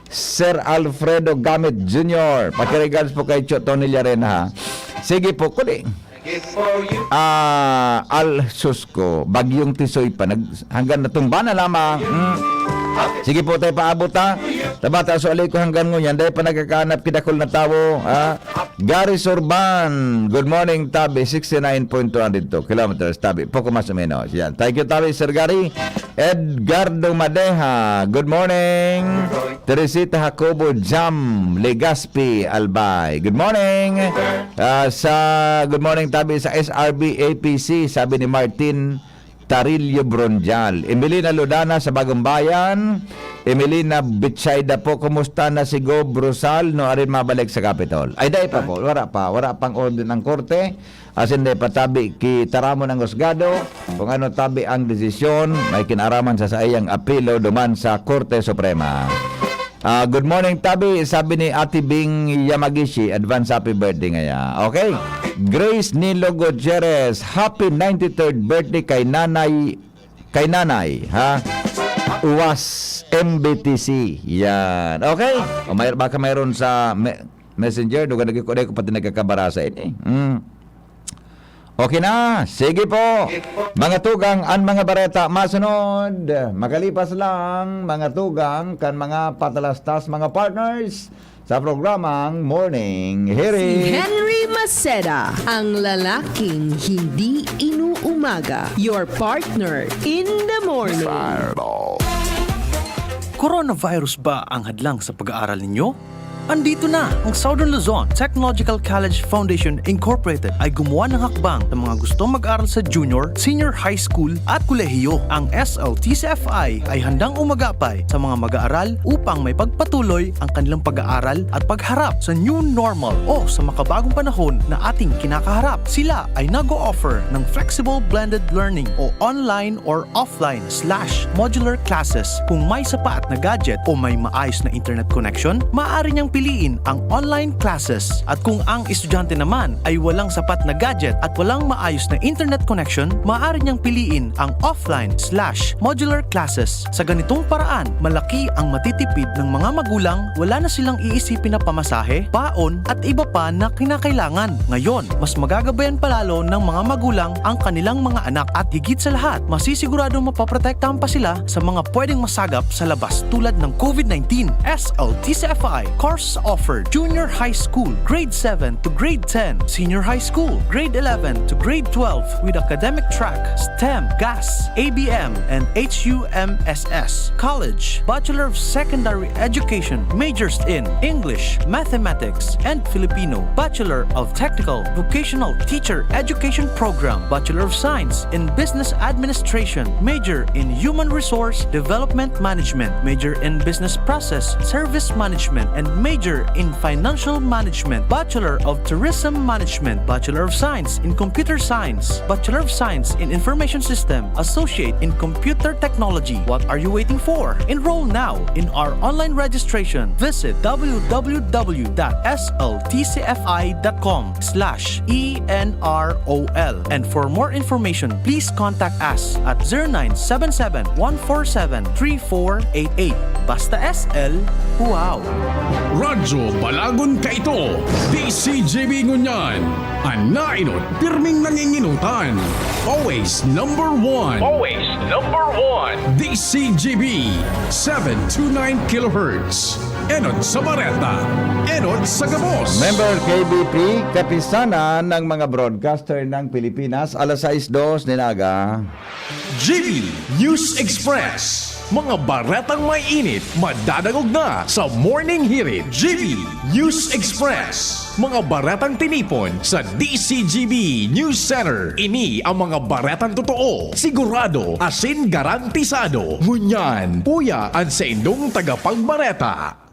Sir Alfredo Gamit Jr. Paki-regards po kay Tony Llarena, ha? Sige po, kuling. Susko, bagyong tisoy pa hanggang natumba na lamang. Sige po tayo paabot, ha. Tabata so alay ko hanggang ngunyan dahil pa nagkakanap kidakol na tawo, Gary Sorban. Good morning, Tabi. 69.202 kilometers, Tabi. Poco mas o menos. Yan. Thank you, Tabi, Sir Gary. Edgardo Madeja. Good morning. Teresita Jacobo Jam, Legazpi, Albay. Good morning. Good morning, Tabi, sa SRB APC, sabi ni Martin Tarillo Bronjal. Emelina Lodana sa Bagong Bayan. Emelina Bitsaida po. Kumusta na si Gob Rosal? No, arin mabalik sa Capitol. Ay, dahil pa po. Wala pang order ng korte. Asin dahil pa tabi kitaramo ng husgado. Kung ano tabi ang desisyon, may kinaraman sa sayang apelo duman sa Korte Suprema. Good morning, Tabi. Sabi ni Ate Bing Yamagishi, advance happy birthday ngaya. Okay. Grace Nilo Gutierrez, happy 93rd birthday kay nanay, ha? Uwas MBTC. Yan. Okay. Baka mayroon sa messenger, duga nagkukulay ko pati nagkakabara sa ini. Okay na, sige po. Mga tugang ang mga bareta masunod. Makalipas lang mga tugang kan mga patalastas mga partners sa programang Morning Si Hearing. Henry Maceda, ang lalaking hindi inuumaga. Your partner in the morning. Coronavirus ba ang hadlang sa pag-aaral ninyo? Andito na ang Southern Luzon Technological College Foundation Incorporated ay gumawa ng hakbang sa mga gustong mag-aral sa junior, senior high school at kolehiyo. Ang SLTCFI ay handang umagapay sa mga mag-aaral upang may pagpatuloy ang kanilang pag-aaral at pagharap sa new normal o sa makabagong panahon na ating kinakaharap. Sila ay nag-o-offer ng flexible blended learning o online or offline/modular classes. Kung may sapat na gadget o may maayos na internet connection, maaari niyang piliin ang online classes. At kung ang estudyante naman ay walang sapat na gadget at walang maayos na internet connection, maaari niyang piliin ang offline/modular classes. Sa ganitong paraan, malaki ang matitipid ng mga magulang, wala na silang iisipin na pamasahe, baon at iba pa na kinakailangan. Ngayon, mas magagabayan palalo ng mga magulang ang kanilang mga anak at higit sa lahat, masisiguradong mapaprotektahan pa sila sa mga pwedeng masagap sa labas tulad ng COVID-19. SLTCFI course offered junior high school, grade 7 to grade 10, senior high school, grade 11 to grade 12 with academic track, STEM, GAS, ABM, and HUMSS. College, Bachelor of Secondary Education, majors in English, Mathematics, and Filipino. Bachelor of Technical Vocational Teacher Education Program, Bachelor of Science in Business Administration, major in Human Resource Development Management, major in Business Process Service Management, and major in Financial Management, Bachelor of Tourism Management, Bachelor of Science in Computer Science, Bachelor of Science in Information System, Associate in Computer Technology. What are you waiting for? Enroll now in our online registration. Visit www.sltcfi.com/ENROL. And for more information, please contact us at 0977-147-3488. Basta SL, wow! Radyo Balagon Kaito, DCJB Ngunyan, Anainot, pirming nanginginutan. Always number one. Always number one. DCJB, 729 kHz. Enot sa Bareta, Enot sa Gabos. Member KBP, kapisanan ng mga broadcaster ng Pilipinas, alas 6:02 ninaga. GB News Express. Mga baretang may init, madadagog na sa Morning Hirit. GB News Express. Mga baretang tinipon sa DCGB News Center. Ini ang mga baretang totoo, sigurado, asin garantisado. Ngunyan, puya ang sa indong tagapagbareta.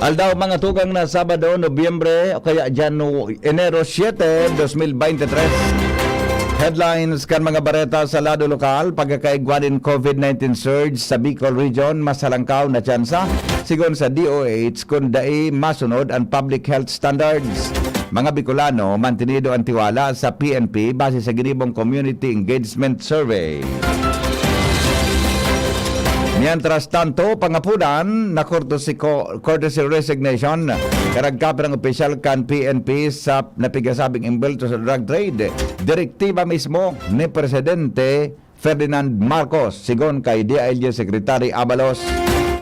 Aldaw mga tugang na Sabado, Nobyembre o kaya Enero 7, 2023. Headlines kan mga bareta sa lado lokal, pagkakaigwanin COVID-19 surge sa Bicol Region, masalangkaw na tsansa. Sigon sa DOH, kung dai masunod ang public health standards. Mga Bicolano, mantinido ang tiwala sa PNP base sa ginibong Community Engagement Survey. Mientras tanto, pangapunan na courtesy resignation karagkap ng opisyal kan PNP sa napigasabing imbelto sa drug trade. Direktiba mismo ni Presidente Ferdinand Marcos sigon kay DILG Secretary Abalos.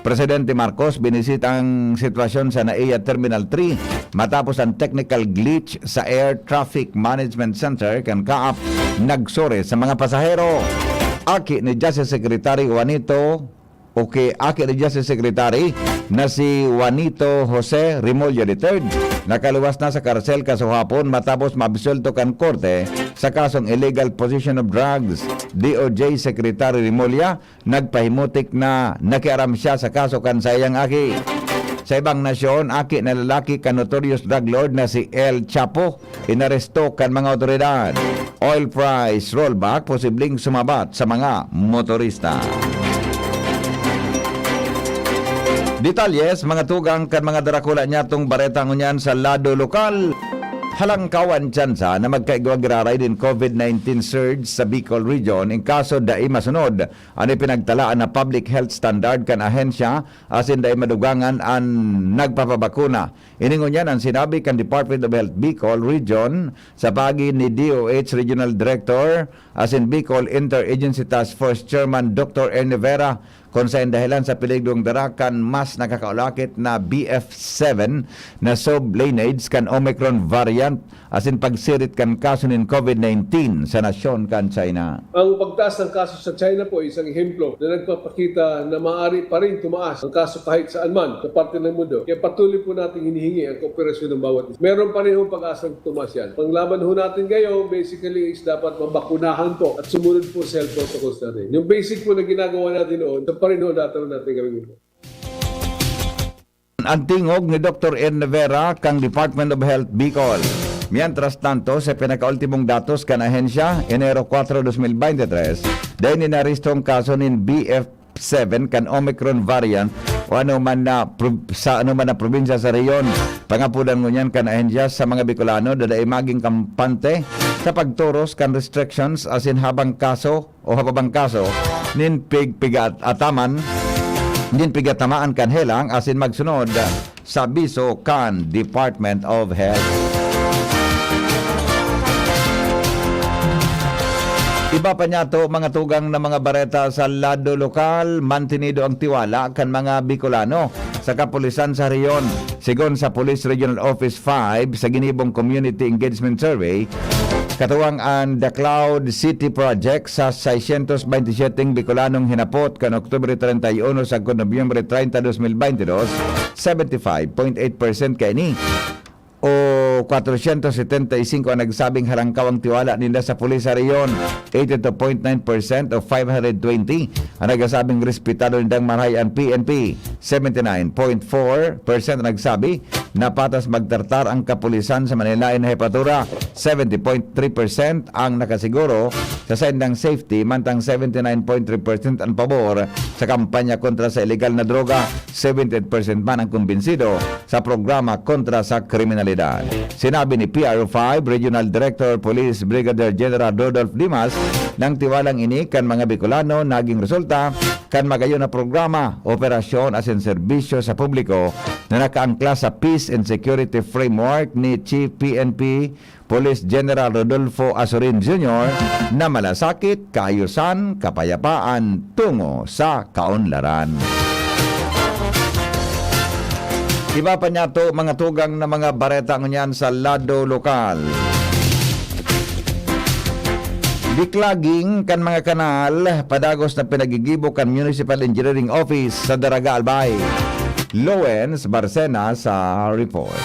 Presidente Marcos binisita ang sitwasyon sa NAIA Terminal 3 matapos ang technical glitch sa Air Traffic Management Center kan kaap nagsore sa mga pasahero. Aki ni Justice Secretary Juanito Aki ni Justice Secretary na si Juanito Jose Rimolyo III nakaluwas na sa karsel kasahapon matapos mabisuelto kan korte sa kasong illegal possession of drugs. DOJ Secretary Rimolya nagpahimutik na nakiaram siya sa kaso kan sayang aki. Sa ibang nasyon, aki na lalaki kan notorious drug lord na si El Chapo inaresto kan mga otoridad. Oil price rollback posibleng sumabat sa mga motorista. Detalyes, mga tugang kan mga darakula niya tong bareta ngunyan sa lado lokal. halangkawan tsansa na magkaigwagiraray din COVID-19 surge sa Bicol Region in kaso dai masunod ani pinagtalaan na public health standard kan ahensya asin dai madugangan an nagpapabakuna. Iningon yan ang sinabi kan Department of Health Bicol Region sa pagi ni DOH Regional Director asin Bicol Interagency Task Force Chairman Dr. Ernie Vera kung sa dahilan sa peligdong darakan mas nakakaulakit na BF7 na sub-lineage kan Omicron variant asin pagsirit kan kaso ng COVID-19 sa nasyon kan China. Ang pagtaas ng kaso sa China po ay isang ehemplo na nagpapakita na maaari pa rin tumaas ang kaso kahit saan man sa parte ng mundo. Kaya patuloy po natin hinihingi ang kooperasyon ng bawat isa. Meron pa rin hong pag-asang tumaas yan. Panglaban ho natin ngayon, basically is dapat mabakunahan po at sumunod po sa health protocols natin. Yung basic po na ginagawa natin noon, pa rin ho natin gawin ito. Ang tingog ni Dr. Ernie Vera kang Department of Health Bicol. Mientras tanto, sa pinakaultimong datos kan ahensya, Enero 4, 2023, dahil ninaristong kaso ng BF7 kan Omicron variant o sa ano man na probinsya sa reyon. Pangapudan ngunyan kan ahensya sa mga Bicolano dadaay maging kampante sa pagturos kan restrictions asin habang kaso nin pigataman din pigatamaan kan helang asin magsunod sa biso kan Department of Health. Iba pa niya to mga tugang na mga bareta sa lado lokal, mantinido ang tiwala kan mga Bicolano sa kapulisan sa reyon. Sigon sa Police Regional Office 5 sa ginibong Community Engagement Survey, katuwang ang The Cloud City Project sa 627 Bicolanong hinapot kan Oktubre 31 sa Nobyembre 30, 2022, 75.8% kay ni o 475 ang nagsabing halangkawang tiwala nila sa pulis sa reyon. 82.9% o 520 ang nagsabing respetado nindang maray ang PNP. 79.4% ang nagsabi na patas magtartar ang kapulisan sa Manilain na hepatura. 70.3% ang nakasiguro sa sendang safety, mantang 79.3% ang pabor sa kampanya kontra sa illegal na droga. 70% man ang kumbinsido sa programa kontra sa kriminalidad. Sinabi ni PRO5 Regional Director Police Brigadier General Rodolph Dimas nang tiwalang ini kan mga Bicolano naging resulta kan magayon na programa, operasyon asin serbisyo sa publiko na nakaangkla sa Peace and Security Framework ni Chief PNP Police General Rodolfo Azorin Jr. na malasakit, kaayusan, kapayapaan tungo sa kaunlaran. Iba pa niya to mga tugang na mga bareta ngunyan sa lado lokal. Biklaging kan mga kanal padagos na pinagigibo kan Municipal Engineering Office sa Daraga Albay. Lowens Barcena sa report.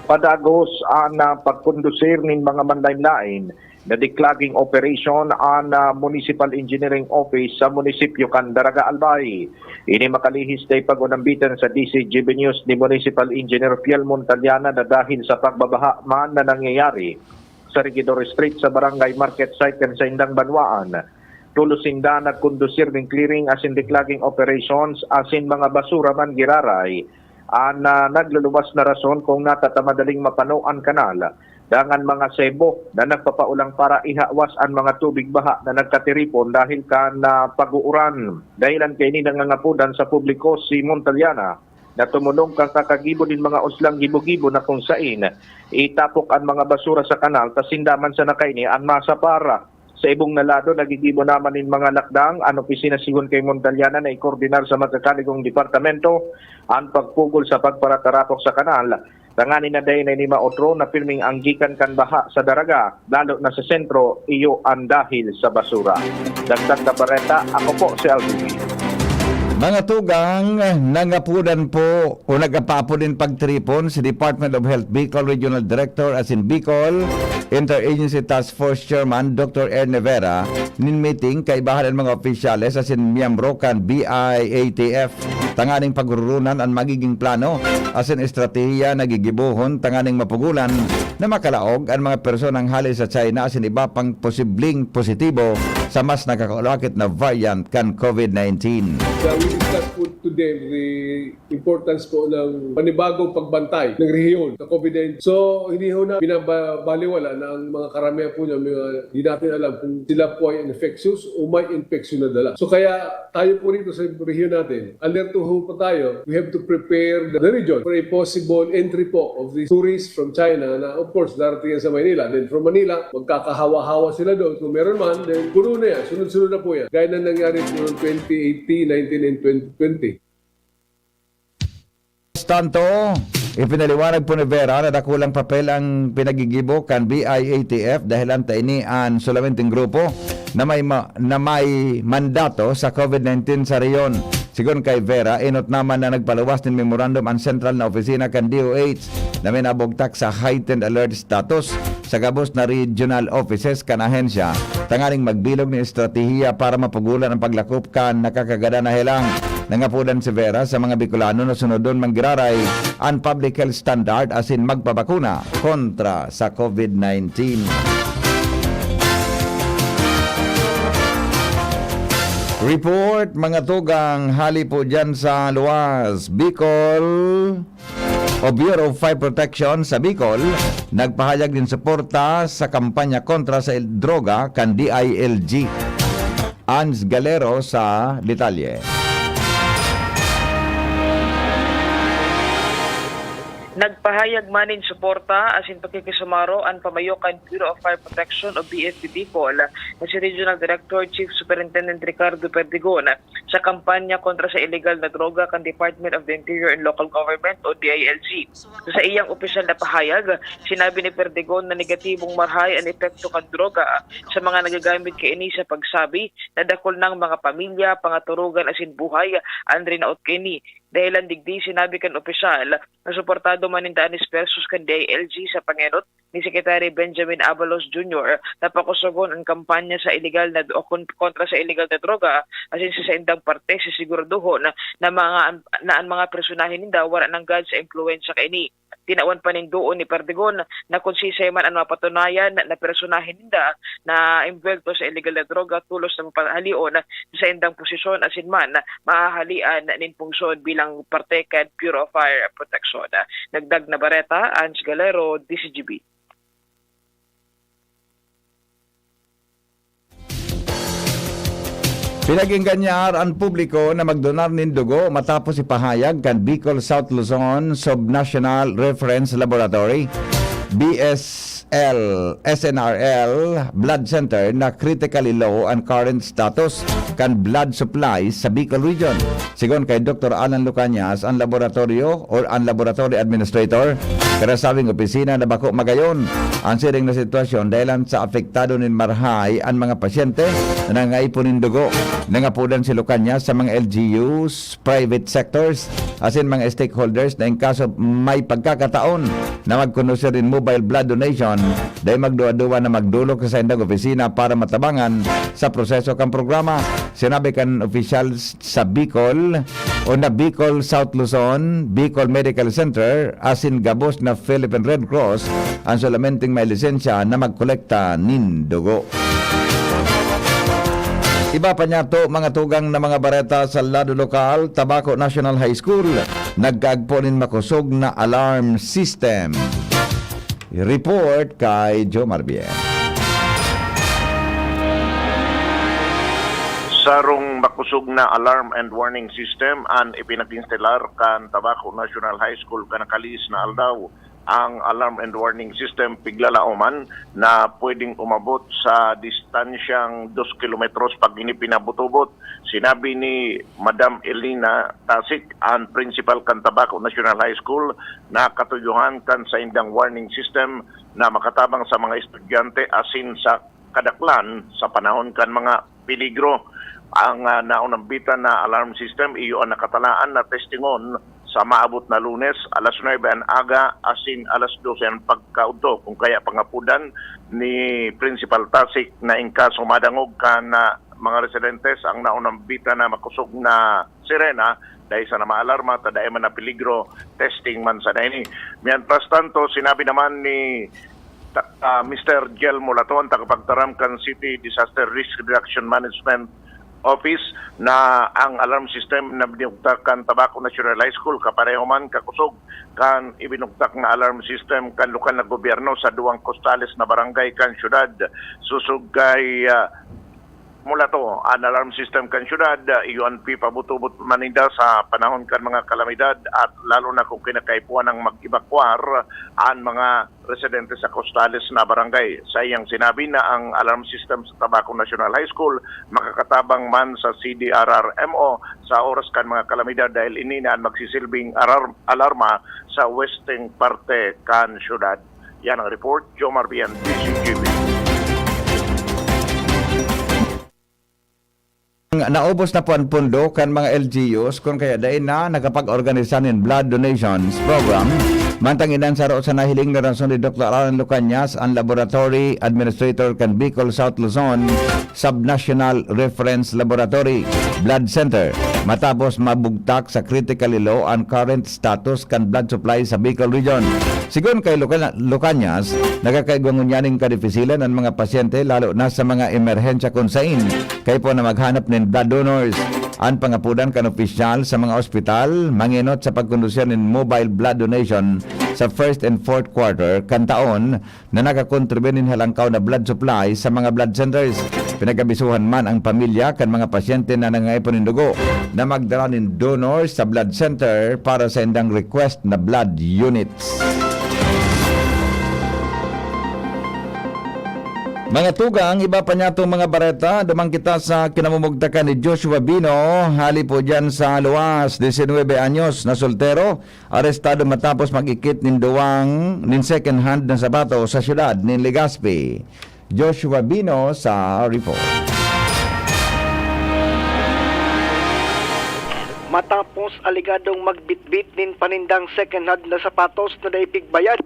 Padagos ang pagkondusir nin mga manlain-lain na declogging operation ang Municipal Engineering Office sa munisipyo kan Daraga Albay. Ini makalihis day pagunambitan sa DCGB News ni Municipal Engineer Fiel Montaliana na dahil sa pagbabaha man na nangyayari sa Regidor Street sa Barangay Market Site kan sa Indang Banwaan. Tulusinda nagkondusir ng clearing asin declogging operations asin mga basura man giraray ang nagluluwas na rason kung natatamadaling mapano ang kanal dangan mga sebo na nagpapaulang para ihawas ang mga tubig baha na nagkatiripon dahil kan pag-uuran. Dahilan kay ni nangangapudan sa publiko si Montaliana na tumulong kang kakagibo din mga uslang gibo-gibo na kung sain itapok ang mga basura sa kanal tasindaman sa nakaini ang masa para. Sa ibong nalado, nagigibo naman in mga lakdang ang opisina sigon kay Montaliana na ikoordinar sa magkakaligong departamento ang pagpugol sa pagparatarapok sa kanal. Tanganin na day na ni Maotro na filming ang gikan kan baha sa Daraga, lalo na sa sentro, iyo ang dahil sa basura. Dagdag na bareta, ako po si LTV. Mga tugang, nangapudan po o nagapapo din pagtripon si Department of Health Bicol Regional Director as in Bicol Interagency Task Force Chairman Dr. Ernie Vera nin meeting kaibahan ng mga opisyales as in miyembro kan BIATF tanganing pagrurunan ang magiging plano as in estratehiya nagigibuhon tanganing mapugulan na makalaog ang mga personang hali sa China as in iba pang posibleng positibo sa mas nakakalakit na variant kan COVID-19. We discussed po today the importance po ng panibagong pagbantay ng rehiyon sa COVID-19. So, hindi ho na binabaliwala na ang mga karamihan po niya, hindi natin alam kung sila po ay infectious o may infection na dala. So, kaya tayo po rito sa rehiyon natin, alerto ho po tayo. We have to prepare the region for a possible entry po of the tourists from China na of course darating yan sa Manila. Then from Manila, magkakahawa-hawa sila doon. Kung meron man, then puno na yan. Sunod-sunod na po yan. Gaya na nangyari po noong 2018, 19, and 2020. Tanto, ipinaliwanag po ni Vera na dakulang papel ang pinagigibo kan BIATF dahil ang tainian solamenteng grupo na may mandato sa COVID-19 sa reyon. Sigon kay Vera, inot naman na nagpaluwas ng memorandum ang sentral na opisina kan DOH na may nabugtak sa heightened alert status sa gabos na regional offices kan ahensya tangaling magbilog ng estratehiya para mapugulan ang paglakop kan nakakagada na helang. Nangapudan si Vera sa mga Bicolano na sunodon manggiraray ang public health standard asin magpabakuna kontra sa COVID-19. Report mga tugang hali po dyan sa luwas Bicol o Bureau of Fire Protection sa Bicol nagpahayag din suporta sa kampanya kontra sa droga kan DILG. Ans Galero sa detalye. Nagpahayag manin suporta asin pakikisumaro ang pamayokan Bureau of Fire Protection o BFP Bicol na si Regional Director Chief Superintendent Ricardo Perdigon sa kampanya kontra sa illegal na droga kan Department of the Interior and Local Government o DILG. Sa iyang opisyal na pahayag, sinabi ni Perdigon na negatibong marhay ang epekto kan droga sa mga nagagamit kaini sa pagsabi na dakol ng mga pamilya, pangaturugan asin buhay ang rinaot kaini. Dahilan digdi sinabi kan opisyal na suportado manindanis versus kan DILG sa pangenot ni Secretary Benjamin Abalos Jr. na pakusugon ang kampanya sa illegal na o kontra sa illegal na droga asin sa indang parte sisiguraduhon na ang mga personahin ninda wala nang gad sa impluwensya kaini. Tinawan pa ning doon ni Perdigon na kung sisay man ang mapatunayan na personahin ninda na involved sa illegal na droga tulos na mapahalion sa indang posisyon asin man mahahalian nin pungsod bilang parte kan Bureau of Fire Protection. Nagdag na Bareta, Ans Galero, DCGB. Pinaginggan niya ang publiko na magdonar ng dugo matapos ipahayag kan Bicol South Luzon Subnational Reference Laboratory SNRL Blood Center na critically low ang current status kan blood supply sa Bicol region. Sigon kay Dr. Alan Lucanias, ang laboratorio or ang laboratory administrator, pero sabing opisina na bako magayon ang siring na sitwasyon dahil sa apektado nin marhay ang mga pasyente na nangaipunin dugo. Nangapudan si Lucanias sa mga LGUs, private sectors, asin mga stakeholders na in kaso may pagkakataon na magkunosir rin mobile blood donation dahil magduwa-duwa na magdulog sa indang opisina para matabangan sa proseso kang programa. Sinabi kan officials sa Bicol o na Bicol South Luzon, Bicol Medical Center, asin gabos na Philippine Red Cross ang solamenting may lisensya na magkolekta nin dugo. Iba pa niya to mga tugang na mga bareta sa lado lokal, Tabaco National High School, nagkaagponin makusog na alarm system. Report kay Joe Marbien. Sarong makusog na alarm and warning system ang ipinag-instalar kan Tabaco National High School kanakalis na aldaw. Ang alarm and warning system piglalauman na pwedeng umabot sa distansyang 2 kilometros pag pinabutubot. Sinabi ni Madam Elina Tasik, ang principal kan Tabaco National High School, na katuyuhan kan sa indang warning system na makatabang sa mga estudyante asin sa kadaklan sa panahon kan mga peligro. Ang naunang bitan na alarm system iyo ang nakatalaan na testingon sa maabot na Lunes, alas 9 ang aga, asin alas 12 ang pagkaudto. Kung kaya pangapudan ni Principal Tasik na inkaso madangog ka na mga residentes ang naunang bita na makusog na sirena dahil sa na maalarma, tadai man na peligro, testing man sa daini. Mientras tanto, sinabi naman ni Mr. Gel Mulaton, tagapagtaramkan City Disaster Risk Reduction Management Office na ang alarm system na binugtak kan Tabaco National High School kapareho man kakusog kan ibinugtak na alarm system kan lokal na gobyerno sa duwang kostales na barangay kan syudad. Susug kay mula to, ang alarm system kan syudad, UNP pabutubot maninda sa panahon kan mga kalamidad at lalo na kung kinakaipuan ng mag-evacuar ang mga residente sa kostales na barangay. Sa iyang sinabi na ang alarm system sa Tabaco National High School makakatabang man sa CDRRMO sa oras kan mga kalamidad dahil ini na ang magsisilbing alarma sa western parte kan syudad. Yan ang report, Jomar Bian, DCGB. Naubos na po ang pundo kan mga LGUs kung kaya dahil na nakapag-organisa ng blood donations program. Mantang inan sa roon sa nahiling na rason ni Dr. Alan Lucanyas, ang Laboratory Administrator kan Bicol South Luzon Subnational Reference Laboratory Blood Center matapos mabugtak sa critically low and current status kan blood supply sa Bicol Region. Sigon kay Lucanyas, nagakaigwangunyaning kadifisilan ang mga pasyente lalo na sa mga emerhensya kunsain kay po na maghanap ng blood donors. Ang pangapudan kan opisyal sa mga ospital manginot sa pagkondusyon ng mobile blood donation sa first and fourth quarter kan taon na nakakontribute nin halangkaw na blood supply sa mga blood centers. Pinagabisuhan man ang pamilya kan mga pasyente na nangaipon ng dugo na magdala ng donors sa blood center para sa indang request na blood units. Mga tugang, iba pa niya itong mga bareta. Dumang kita sa kinamumugtakan ni Joshua Bino. Hali po dyan sa luwas, 19 anyos na soltero. Arestado matapos mag-ikit nin second hand na sapato sa syudad ng Legazpi. Joshua Bino sa report. Matapos aligadong magbitbit nin panindang second hand na sapatos na daipig bayad,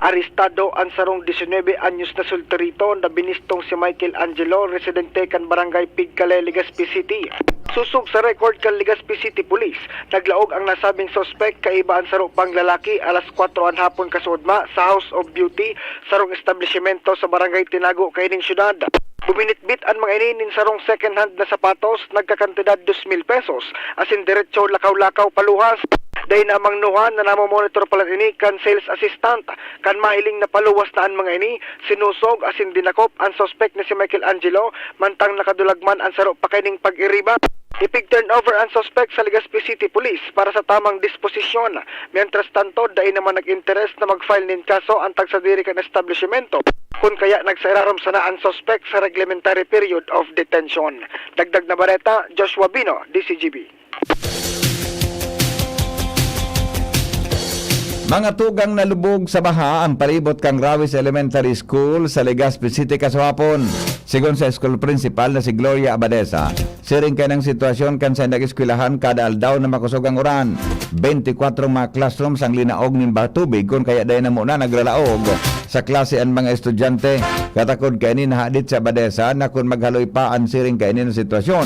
arestado ang sarong 19 anyos na sulterito na binistong si Michael Angelo, residente kan barangay Pigcale, Legazpi City. Susog sa record kan Legazpi City Police, naglaog ang nasabing suspect kaiba ang saro pang lalaki alas 4 an hapon kasudma sa House of Beauty, sarong establishmento sa barangay Tinago, kaining syudad. Buminitbit ang mga ininin sarong second hand na sapatos nagkakantidad 2,000 pesos asin diretso lakaw-lakaw paluhas. Dahil na amang nuhan na namomonitor pala ini kan sales assistant kan mahiling na paluwas na ang mga ini sinusog asin dinakop ang suspect na si Michael Angelo mantang nakadulagman ang saro pakaining pag-iriba. Ipig turnover ang suspect sa Legazpi City Police para sa tamang disposisyon. Mientras tanto, dahil naman nag-interest na mag-file nin kaso ang tagsadiri kan establishmento. Kung kaya nagsairarom sana ang suspect sa reglementary period of detention. Dagdag na bareta, Joshua Bino, DCGB. Mga tugang nalubog sa baha ang palibot kang Rawis Elementary School sa Legazpi City kaswapon. Sigon sa school principal na si Gloria Abadesa, siring kay ng sitwasyon kan sa nag-eskwelahan kada aldaw na makusog ang uran. 24 mga classrooms ang linaog nin batubig kung kaya dahil na muna nagralaog sa klase ang mga estudyante. Katakod kay ni nahadit sa Abadesa na kung maghaloy pa ang siring kay ni ng sitwasyon,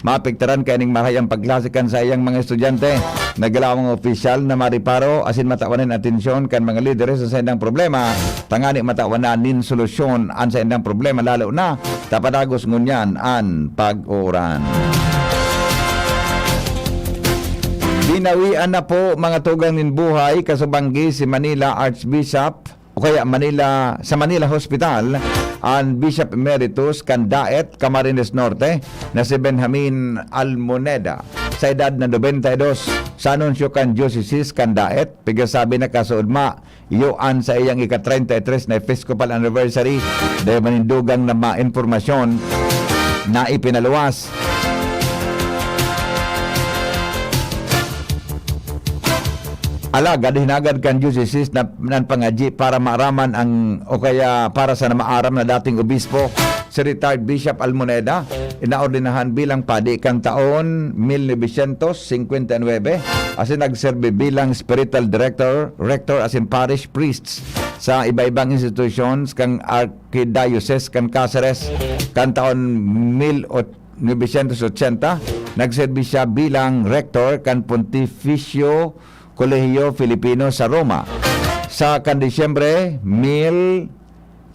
mapiktaran kay ning mahayang pagklasikan sa iyang mga estudyante. Nagalaw ang opisyal na mariparo asin matawanin atensyon kan mga lideres sa indang problema, tangani matawanan nin solusyon an sa indang problema lalo na tapadagos ngunyan an pag-uran. Binawian na po mga tugang nin buhay kasubanggi si Manila Archbishop o kaya sa Manila Hospital ang Bishop Emeritus Kandaet Camarines Norte na si Benjamin Almoneda sa edad na 92. Sa anunsyo kan Diocese Kandaet, pigasabi na kasuudma iyoan sa iyang ika-33 na Episcopal Anniversary dahil manindugang na ma-informasyon na ipinaluwas. Alagad, hinagad kan Diocese na pangaji para maaraman ang o kaya para sa namaaram na dating obispo si retired Bishop Almoneda, inaordinahan bilang padi kan taon 1959 asin nagserbe bilang spiritual rector asin parish priests sa iba-ibang institutions kang Archdiocese kan Cáceres kan taon 1980 nagserbe siya bilang rector kan Pontificio Colegio Filipino sa Roma. Sa kan Disyembre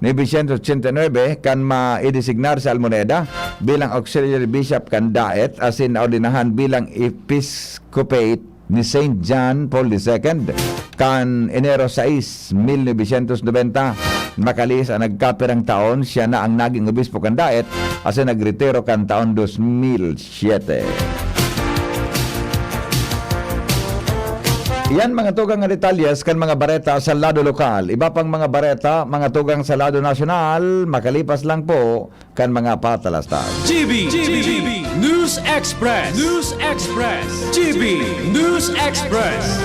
1989 kan ma-designar sa Almoneda bilang auxiliary bishop kan Daet asin ordinahan bilang episcopate ni Saint John Paul II kan Enero 6, 1990. Makalis ang nagkapirang taon, siya na ang naging obispo kan Daet asin nagretiro kan taon 2007. Yan mga tugang nga detalyes kan mga bareta sa lado lokal. Iba pang mga bareta, mga tugang sa lado nasyonal, makalipas lang po kan mga patalastas. GB News Express. News Express. GB News Express.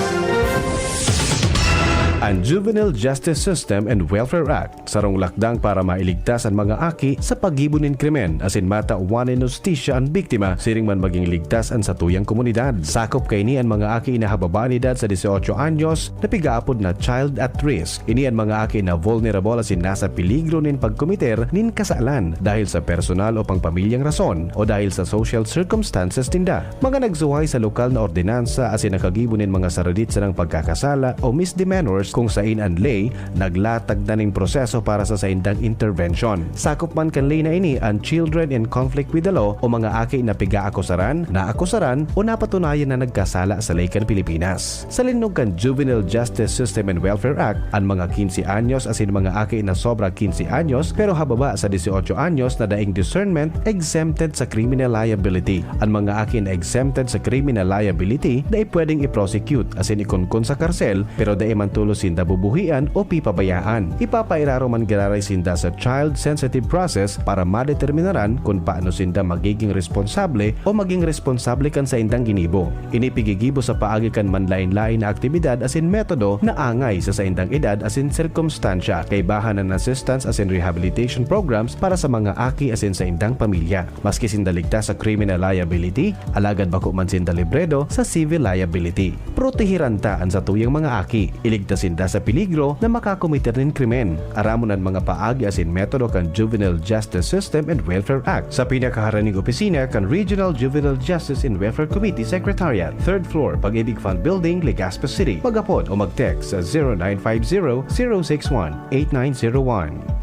Ang Juvenile Justice System and Welfare Act sarong lakdang para mailigtas ang mga aki sa paggibunin krimen asin mata wanin justisya ang biktima siring man maging ligtas ang sa tuyang komunidad. Sakop kay ni ang mga aki na hababaan edad sa 18 anyos na pigaapod na child at risk. Ini ang mga aki na vulnerable asin nasa peligro nin pagkomiter nin kasalan dahil sa personal o pangpamilyang rason o dahil sa social circumstances tinda. Mga nagsuhay sa lokal na ordinansa asin nakagibunin mga saradit sa ng pagkakasala o misdemeanors kung sa ang lay naglatag na ning proseso para sa saindang intervention. Sakop man kan lay na ini ang children in conflict with the law o mga aki na piga-akusaran, naakusaran o napatunayan na nagkasala sa laykan Pilipinas. Sa linog kan Juvenile Justice System and Welfare Act, ang mga 15 anyos asin mga aki na sobra 15 anyos pero hababa sa 18 anyos na daing discernment exempted sa criminal liability. Ang mga aki na exempted sa criminal liability dai pwedeng i-prosecute asin ikunkun sa karsel pero dai man tulos sinda bubuhian o pipabayaan. Ipapairaro man giraray sinda sa child-sensitive process para madeterminaran kung paano sinda magiging responsable o maging responsable kan sa indang ginibo. Inipigigibo sa paagi kan manlain-lain na aktibidad asin metodo na angay sa indang edad asin sirkumstansya kay bahanan assistance asin rehabilitation programs para sa mga aki asin sa indang pamilya. Maski sinda ligtas sa criminal liability, alagad bako man sinda libredo sa civil liability. Protehiran ta ang sa tuyang mga aki. Iligtasin sa peligro na makakomiter ng krimen. Aramunan mga paagi asin metodo kan Juvenile Justice System and Welfare Act sa pinakaharaning opisina kan Regional Juvenile Justice and Welfare Committee Secretariat, 3rd floor, Pag-ibig Fund Building, Legazpi City. Magapod o mag-text sa 0950-061-8901.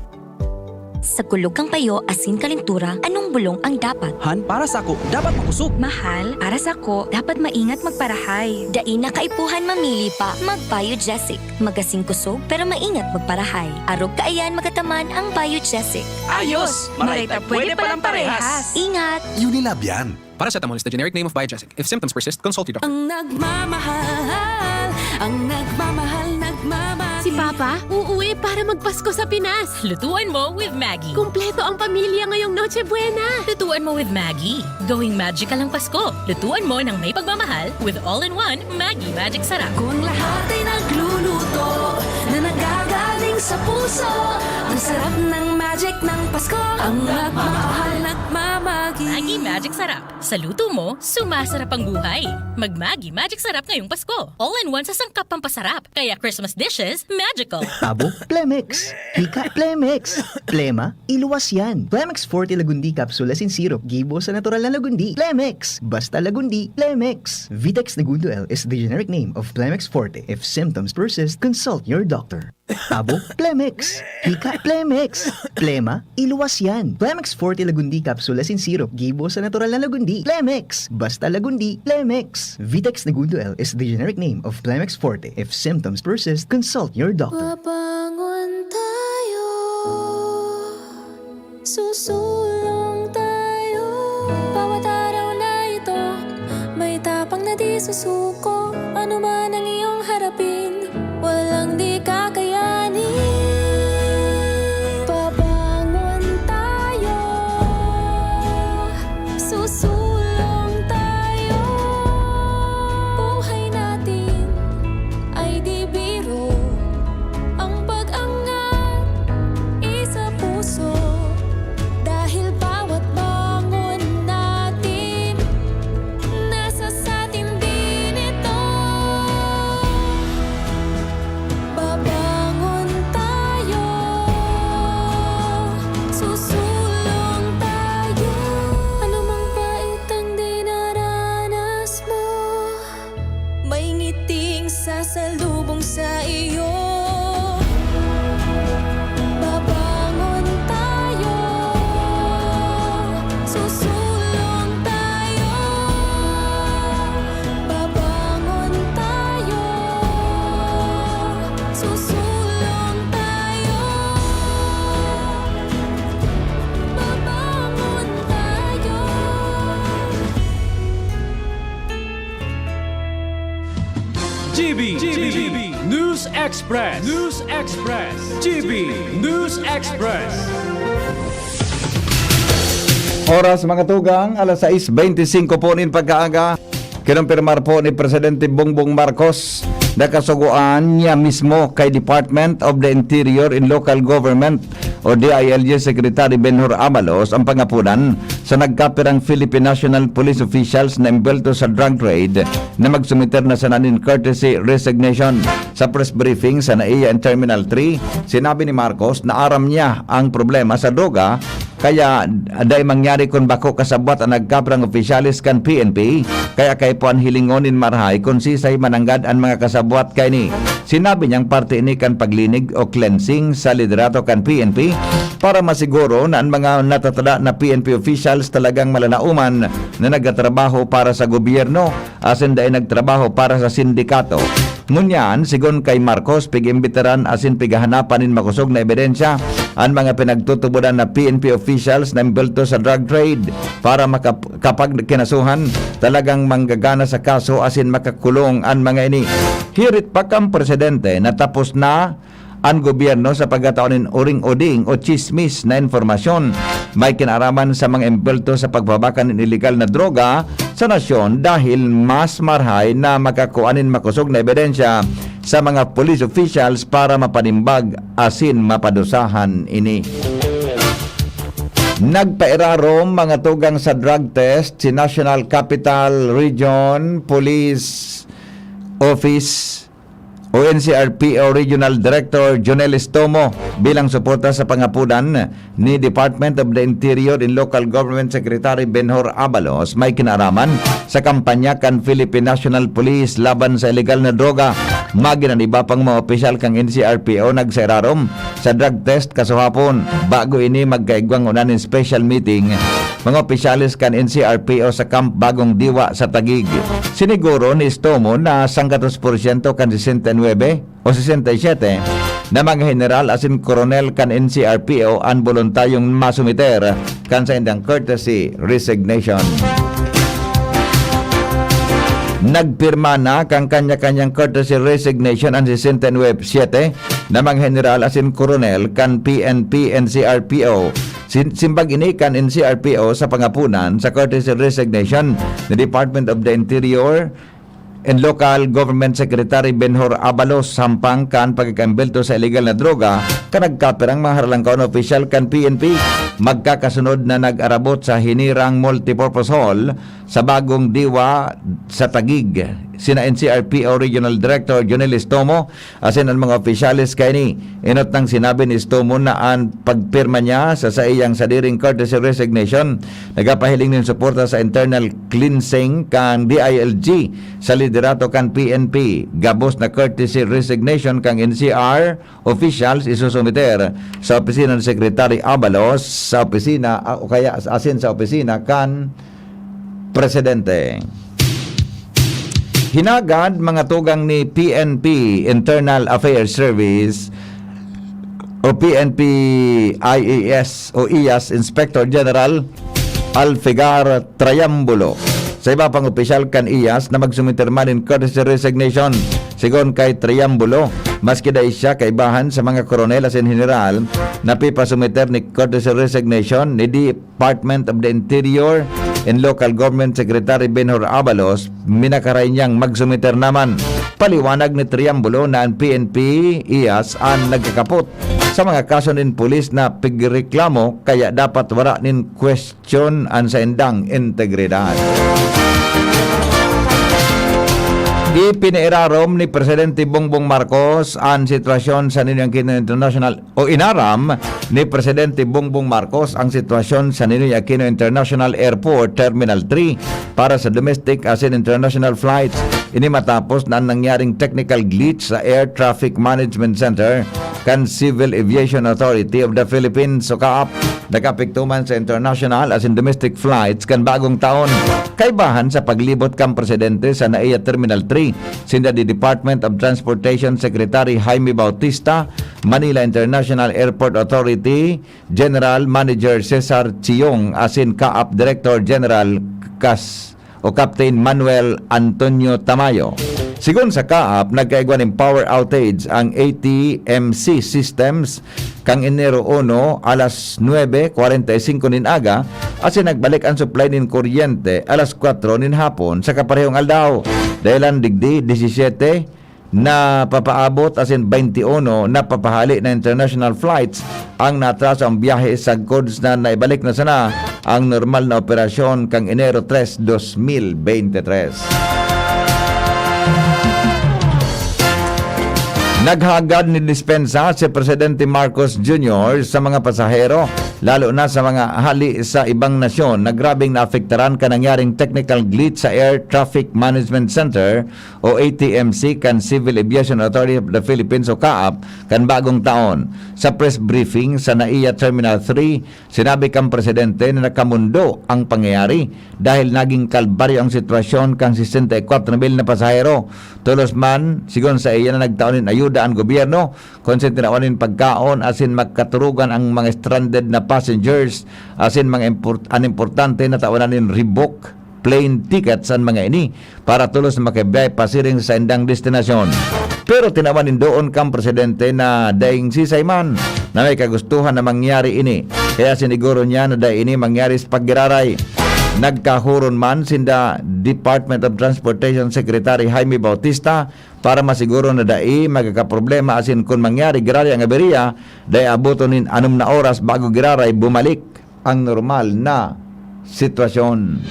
Sa kulog kang payo, asin kalintura, anong bulong ang dapat? Han, para sa ako, dapat makusog. Mahal, para sa ko, dapat maingat magparahay. Dai na kaipuhan mamili pa, magpayo Jessic. Magasing kusog, pero maingat magparahay. Arog kaayan magataman ang payo Jessic. Ayos! Marayta, pwede palang parehas. Ingat! Unilab yan. Paracetamol is the generic name of Biogesic. If symptoms persist, consult your doctor. Ang nagmamahal, nagmamahal. Si Papa, uuwi para magpasko sa Pinas. Lutuan mo with Maggie. Kumpleto ang pamilya ngayong Noche Buena. Lutuan mo with Maggie. Going magical ang Pasko. Lutuan mo ng may pagmamahal with all-in-one Maggie Magic Sarap. Kung lahat ay nagluluto na nagagaling sa puso, ang sarap ng magic ng Pasko. Ang nagmamahal, nagmamagi. Maggie Magic Sarap. Sa luto mo, sumasarap ang buhay. Mag-Maggie Magic Sarap ngayong Pasko. All-in-one sa sangkap pampasarap. Kaya Christmas dishes, magical. Abo, Plemex. Hika, Plemex. Plema, iluwas yan. Plemex Forte Lagundi Capsule asin syrup. Gibo sa natural na lagundi. Plemex. Basta lagundi, Plemex. Vitex Nagundo L is the generic name of Plemex Forte. If symptoms persist, consult your doctor. Abo, Plemex. Hika, Plemex. Plema, iluwas yan. Plemex Forte Lagundi Capsule asin syrup. Gibo sa natural na lagundi. Plemex. Basta lagundi, Plemex. Vitex Nagundo L is the generic name of Plemex Forte. If symptoms persist, consult your doctor. Mabangon tayo, susulong tayo. Bawat araw na ito, may tapang na di susuko. Ano man ang iyong harapin, walang di kakayanin. Babangon tayo, susulong tayo. Buhay natin ay di biro. Ang pag-angat isa puso. Dahil bawat bangon natin, nasa sa atin din ito. GB News Express. News Express. GB News Express. Oras mga tugang, alas 6:25 po nin pagkaaga. Kinumpirmar po ni Presidente Bongbong Marcos na kasuguan niya mismo kay Department of the Interior and Local Government o DILG Secretary Benhur Abalos ang pangapunan sa nagkapirang Philippine National Police officials na imbelto sa drug trade na magsumiter na sa nanin courtesy resignation. Sa press briefing sa NAIA and Terminal 3, sinabi ni Marcos na aram niya ang problema sa droga kaya day mangyari kung bako kasabot ang nagkaprang opisyalis kan PNP kaya kay puan hilingonin marhay kung sisay mananggad ang mga kasabot kay ni. Sinabi niyang parte ini kan paglinig o cleansing sa liderato kan PNP para masiguro na ang mga natatada na PNP officials talagang malalauman na nagtatrabaho para sa gobyerno asin day nagtrabaho para sa sindikato. Ngunyan, sigon kay Marcos, pigimbiteran asin pigahanapan in makusog na ebidensya ang mga pinagtutubudan na PNP officials na imbelto sa drug trade para kapag kinasuhan talagang manggagana sa kaso asin makakulong ang mga ini. Hirit pa kang presidente na tapos na ang gobyerno sa pagkataonin uring-uding o chismis na informasyon may kinaraman sa mga imbelto sa pagbabakan ng illegal na droga sa nasyon dahil mas marhay na makakuanin makusog na ebidensya sa mga police officials para mapanimbag asin mapadusahan ini. Nagpairarom mga tugang sa drug test si National Capital Region Police Office o NCRPO Regional Director Jonel Estomo bilang suporta sa pangapunan ni Department of the Interior and Local Government Secretary Benhur Abalos may kinaraman sa kampanya kan Philippine National Police laban sa illegal na droga. Maginan iba pang mga opisyal kang NCRPO nagsairarom sa drug test kasuhapon bago ini magkaigwang unan in special meeting mga opisyalis kan NCRPO sa Camp Bagong Diwa sa Taguig. Siniguro ni Estomo na 100% kan 69 o 67 na mga general asin koronel kan NCRPO ang voluntaryong masumiter kan sa indang courtesy resignation. Nagpirma na kang kanya-kanyang courtesy resignation ang 69 na mga general asin koronel kan PNP NCRPO. Simbag ini kan NCRPO sa pangapunan sa courtesy resignation ng Department of the Interior and Local Government Secretary Benhur Abalos sampang kan pagkakambelto sa illegal na droga kanagkapirang mga haralangkaon official kan PNP magkakasunod na nag-arabot sa hinirang multipurpose hall sa Bagong Diwa sa Taguig. Sina NCRPO Regional Director Jonel Estomo asin ang mga opisyalis kay ni inot nang sinabi ni Estomo na ang pagpirma niya sa iyang sadiring courtesy resignation nagapahiling ng suporta sa internal cleansing kang DILG sa liderato kan PNP gabos na courtesy resignation kang NCR officials isusumiter sa opisina ng Secretary Abalos sa opisina o kaya asin sa opisina kan Presidente. Hinagad mga tugang ni PNP Internal Affairs Service o PNP IAS o IAS Inspector General Alfigar Trayambulo sa iba pang opisyal kan IAS na magsumiter man in courtesy resignation. Sigon kay Trayambulo, maski dahil siya kaibahan sa mga koronel asin general na pipasumiter ni courtesy resignation ni Department of the Interior and Local Government Secretary Benhur Abalos, minakaray niyang magsumiter naman. Paliwanag ni Triambulo na ang PNP IAS ang nagkakapot sa mga kaso nin pulis na pigreklamo kaya dapat wala nin question ang sa indang integridad. Ipinairarom ni Presidente Bongbong Marcos ang sitwasyon sa Ninoy Aquino International o inaram ni Presidente Bongbong Marcos ang sitwasyon sa Ninoy Aquino International Airport Terminal 3 para sa domestic asin international flights. Ini matapos na nangyaring technical glitch sa Air Traffic Management Center kan Civil Aviation Authority of the Philippines o CAAP nakapiktuman sa international asin domestic flights kan bagong taon. Kaibahan sa paglibot kang presidente sa NAIA Terminal 3 sinda di Department of Transportation Secretary Jaime Bautista, Manila International Airport Authority General Manager Cesar Chiong asin CAAP Director General Captain Manuel Antonio Tamayo. Sigon sa kaap, nagkaigwan ng power outage ang ATMC systems kang Enero 1 alas 9:45 nin aga asin nagbalik ang supply nin kuryente alas 4 nin hapon sa kaparehong aldaw. Dahilan digdi 17 na papaabot asin 21 na papahali na international flights ang natraso ang biyahe sa goods na naibalik na sana ang normal na operasyon kang Enero 3, 2023. Naghagad ni dispensa si Presidente Marcos Jr. sa mga pasahero, lalo na sa mga hali sa ibang nasyon na grabing naafektaran ka nangyaring technical glitch sa Air Traffic Management Center o ATMC kan Civil Aviation Authority of the Philippines o CAAP kan bagong taon. Sa press briefing sa NAIA Terminal 3, sinabi kang Presidente na nakamundo ang pangyayari dahil naging kalbaryo ang sitwasyon kang 64,000 na pasahero. Tulos man, sigon sa iya na nagtaonin ayuda ang gobyerno, konsentinaonin pagkaon asin magkaturugan ang mga stranded na passengers asin mga importante na taonanin revoke plane tickets ang mga ini para tulos na makibiyay pasiring sa indang destinasyon. Pero tinawanin doon kang Presidente na daing sisay man na may kagustuhan na mangyari ini. Kaya siniguro niya na daing ini mangyari sa paggiraray. Nagkahuron man sinda Department of Transportation Secretary Jaime Bautista para masiguro na dai magkakaproblema asin kung mangyari giraray ang aberya, dai abutonin 6 na oras bago giraray bumalik ang normal na sitwasyon.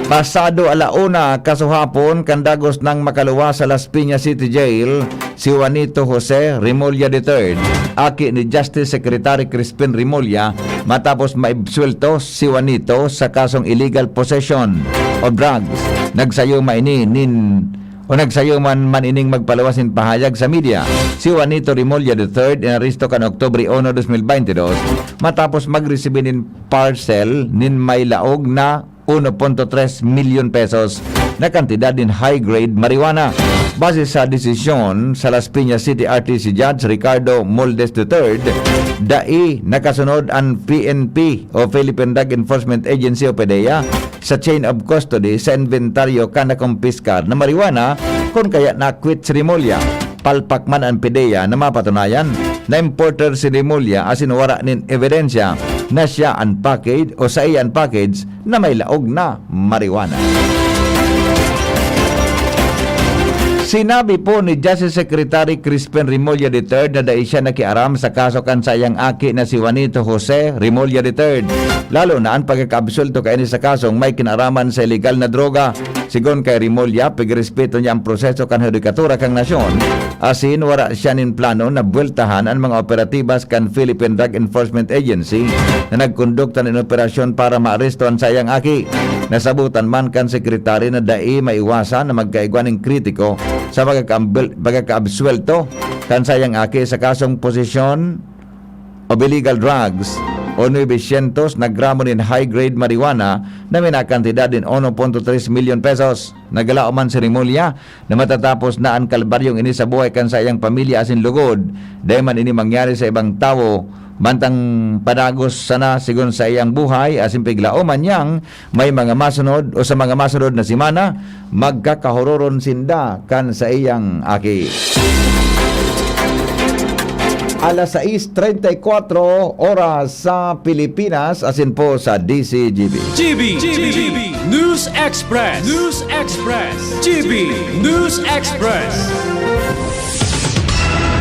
Pasado alauna kasuhapon kandagos ng makaluwa sa Las Piñas City Jail si Juanito Jose Remulla III, aki ni Justice Secretary Crispin Remulla, matapos maibsuelto si Juanito sa kasong illegal possession of drugs. Nagsayo man ining magpalawasin pahayag sa media. Si Juanito Remulla III inaresto kan Oktubre 1, 2022 matapos magresibe nin parcel nin may laog na 1.3 milyon pesos na kantidad din high-grade marijuana. Base sa desisyon sa Las Piñas City RTC Judge Ricardo Moldes III, dai nakasunod ang PNP o Philippine Drug Enforcement Agency o PDEA sa chain of custody sa inventaryo kana kumpiskar na marijuana kung kaya na-quit si Remulla. Palpak man ang PDEA na mapatunayan na importer si Remulla asin wala nin ebidensya na siya unpackaged o sa iya unpackaged na may laog na marijuana. Sinabi po ni Justice Secretary Crispin Remulla III na dahil siya nakiaram sa kaso kan sayang aki na si Juanito Jose Remulla III, lalo na ang pagkakaabsulto kaini sa kasong may kinaraman sa illegal na droga. Sigon kay Remulla, pagrespeto niya ang proseso kan judikatura kang nasyon, asin wala siya nin plano na buweltahan ang mga operatibas kan Philippine Drug Enforcement Agency na nagkondukta ng operasyon para maaresto ang sayang aki. Nasabutan man kan sekretary na dai maiwasan na magkaigwan ng kritiko sa pagkakaabsuelto kan sayang aki sa kasong posisyon of illegal drugs o 900 na gramo din high-grade marijuana na may nakantidad din 1.3 milyon pesos. Nagalao man si Remulla na matatapos na ang kalbaryong ini sa buhay kan sayang pamilya asin lugod dahil man ini mangyari sa ibang tao bantang padagos sana sigon sa iyang buhay asin piglao man yang may mga masunod o sa mga masunod na simana magkakahuroron sinda kan sa iyang aki. Alas 6:34 oras sa Pilipinas asin po sa DCGB. GB News Express. News Express. GB News Express.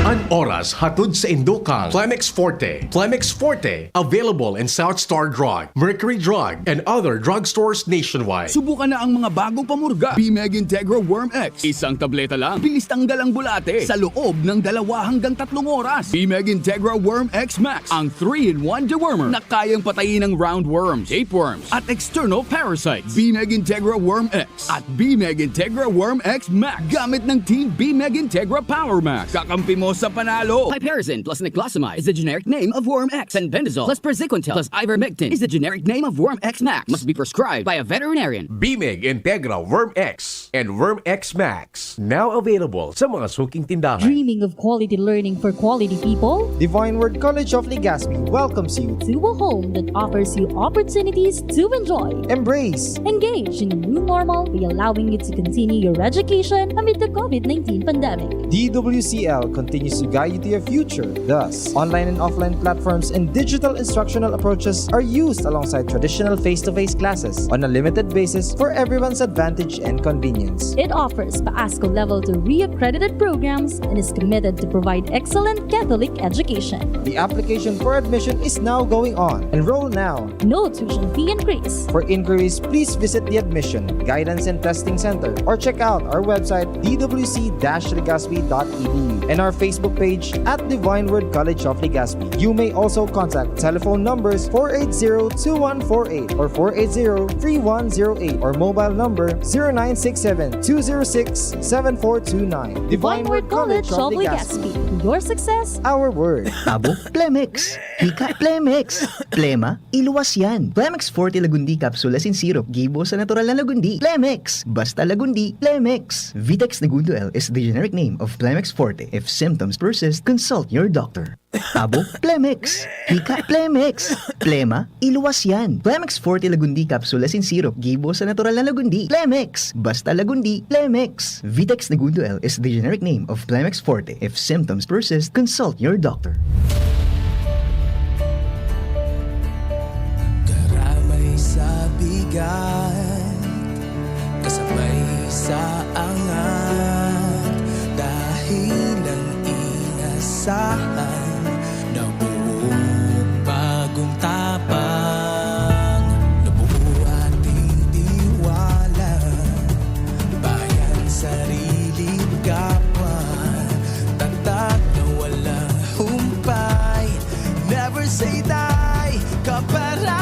An oras hatod sa Indokang Climex Forte. Climex Forte, available in South Star Drug, Mercury Drug, and other drugstores nationwide. Subukan na ang mga bagong pamurga. B-Meg Integra Worm X. Isang tableta lang. Bilis tanggal ang bulate sa loob ng 2 hanggang 3 oras. B-Meg Integra Worm X Max. Ang 3-in-1 dewormer na kayang patayin ng roundworms, tapeworms, at external parasites. B-Meg Integra Worm X at B-Meg Integra Worm X Max. Gamit ng Team B-Meg Integra Power Max. Kakampi mo sa panalo. Piperazine plus niclosamide is the generic name of Worm X. Fenbendazole plus praziquantel plus ivermectin is the generic name of Worm X Max. Must be prescribed by a veterinarian. Bimig Integra Worm X and Worm X Max. Now available sa mga suking tindahan. Dreaming of quality learning for quality people? Divine Word College of Legazpi welcomes you To a home that offers you opportunities to enjoy, embrace, engage in a new normal by allowing you to continue your education amid the COVID-19 pandemic. DWCL continues to guide you to your future. Thus, online and offline platforms and digital instructional approaches are used alongside traditional face-to-face classes on a limited basis for everyone's advantage and convenience. It offers PAASCO Level 2 re-accredited programs and is committed to provide excellent Catholic education. The application for admission is now going on. Enroll now. No tuition fee increase. For inquiries, please visit the Admission, Guidance and Testing Center or check out our website dwc-legazpi.edu and our Facebook page at Divine Word College of Legazpi. You may also contact telephone numbers 480-2148 or 480-3108 or mobile number 0967-206-7429. Divine Word College of Legazpi. Your success, our word. Tabo, Plemex. Hika, Plemex. Plema, iluwas yan. Plemex Forte Lagundi Capsule as in syrup. Gibo sa natural na Lagundi. Plemex. Basta Lagundi. Plemex. Vitex Nagundo L is the generic name of Plemex Forte. If symptoms persist, consult your doctor. Tabo, Plemex. Hika, Plemex. Plema, iluwas yan. Plemex Forte Lagundi Capsule as in syrup. Gibo sa natural na Lagundi. Plemex. Basta Lagundi. Plemex. Vitex Nagundo L is the generic name of Plemex Forte. If symptoms persist, consult your doctor. Karamay sa bigat, kasabay sa angat, dahil ang inasahan na buong bagong tapang, nabuo ating diwala, bayan sariling kapwa, tatak na walang humpay, never say die, kabarangay.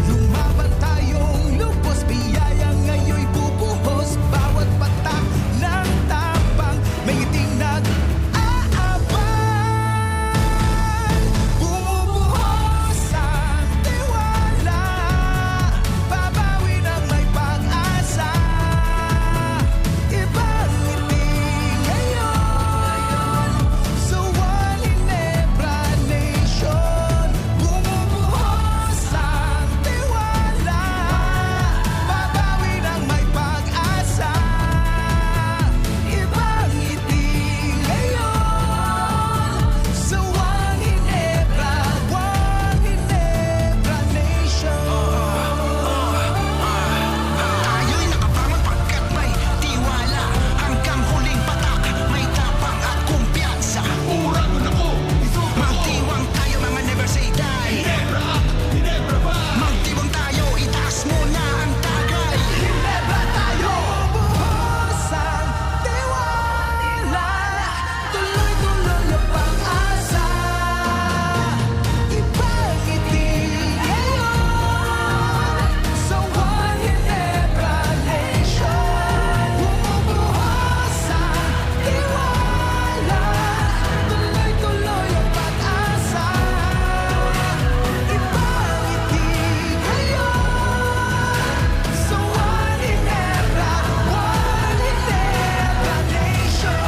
Lumaban tayong lubos, biyaya ngayon'y bubuhos, bawat patak ng tapang, may ngiting nag-aabang. Bumubuhos ang tiwala, babawi ng may pag-asa, ibang ngiti ngayon, sa One Ginebra Nation. Bumubuhos ang tiwala, babawi ng may pag-asa, ibang ngiti ngayon, sa One Ginebra Nation. Tayo'y nakabangon pagkat may tiwala, hanggang huling patak, may tapang at kumpiyansa. Uragon ako, magtiwang tayo, mga never say die. Magtiwang tayo, itaas mo na ang tagay. Ginebra tayo, bubuhos ang tiwala, tuloy-tuloy ang pag-asa, ibang ngiti ngayon, sa One Ginebra Nation. Bumubuhos ang tiwala, tuloy-tuloy ang pag-asa, ibang ngiti ngayon, sa One Ginebra Nation.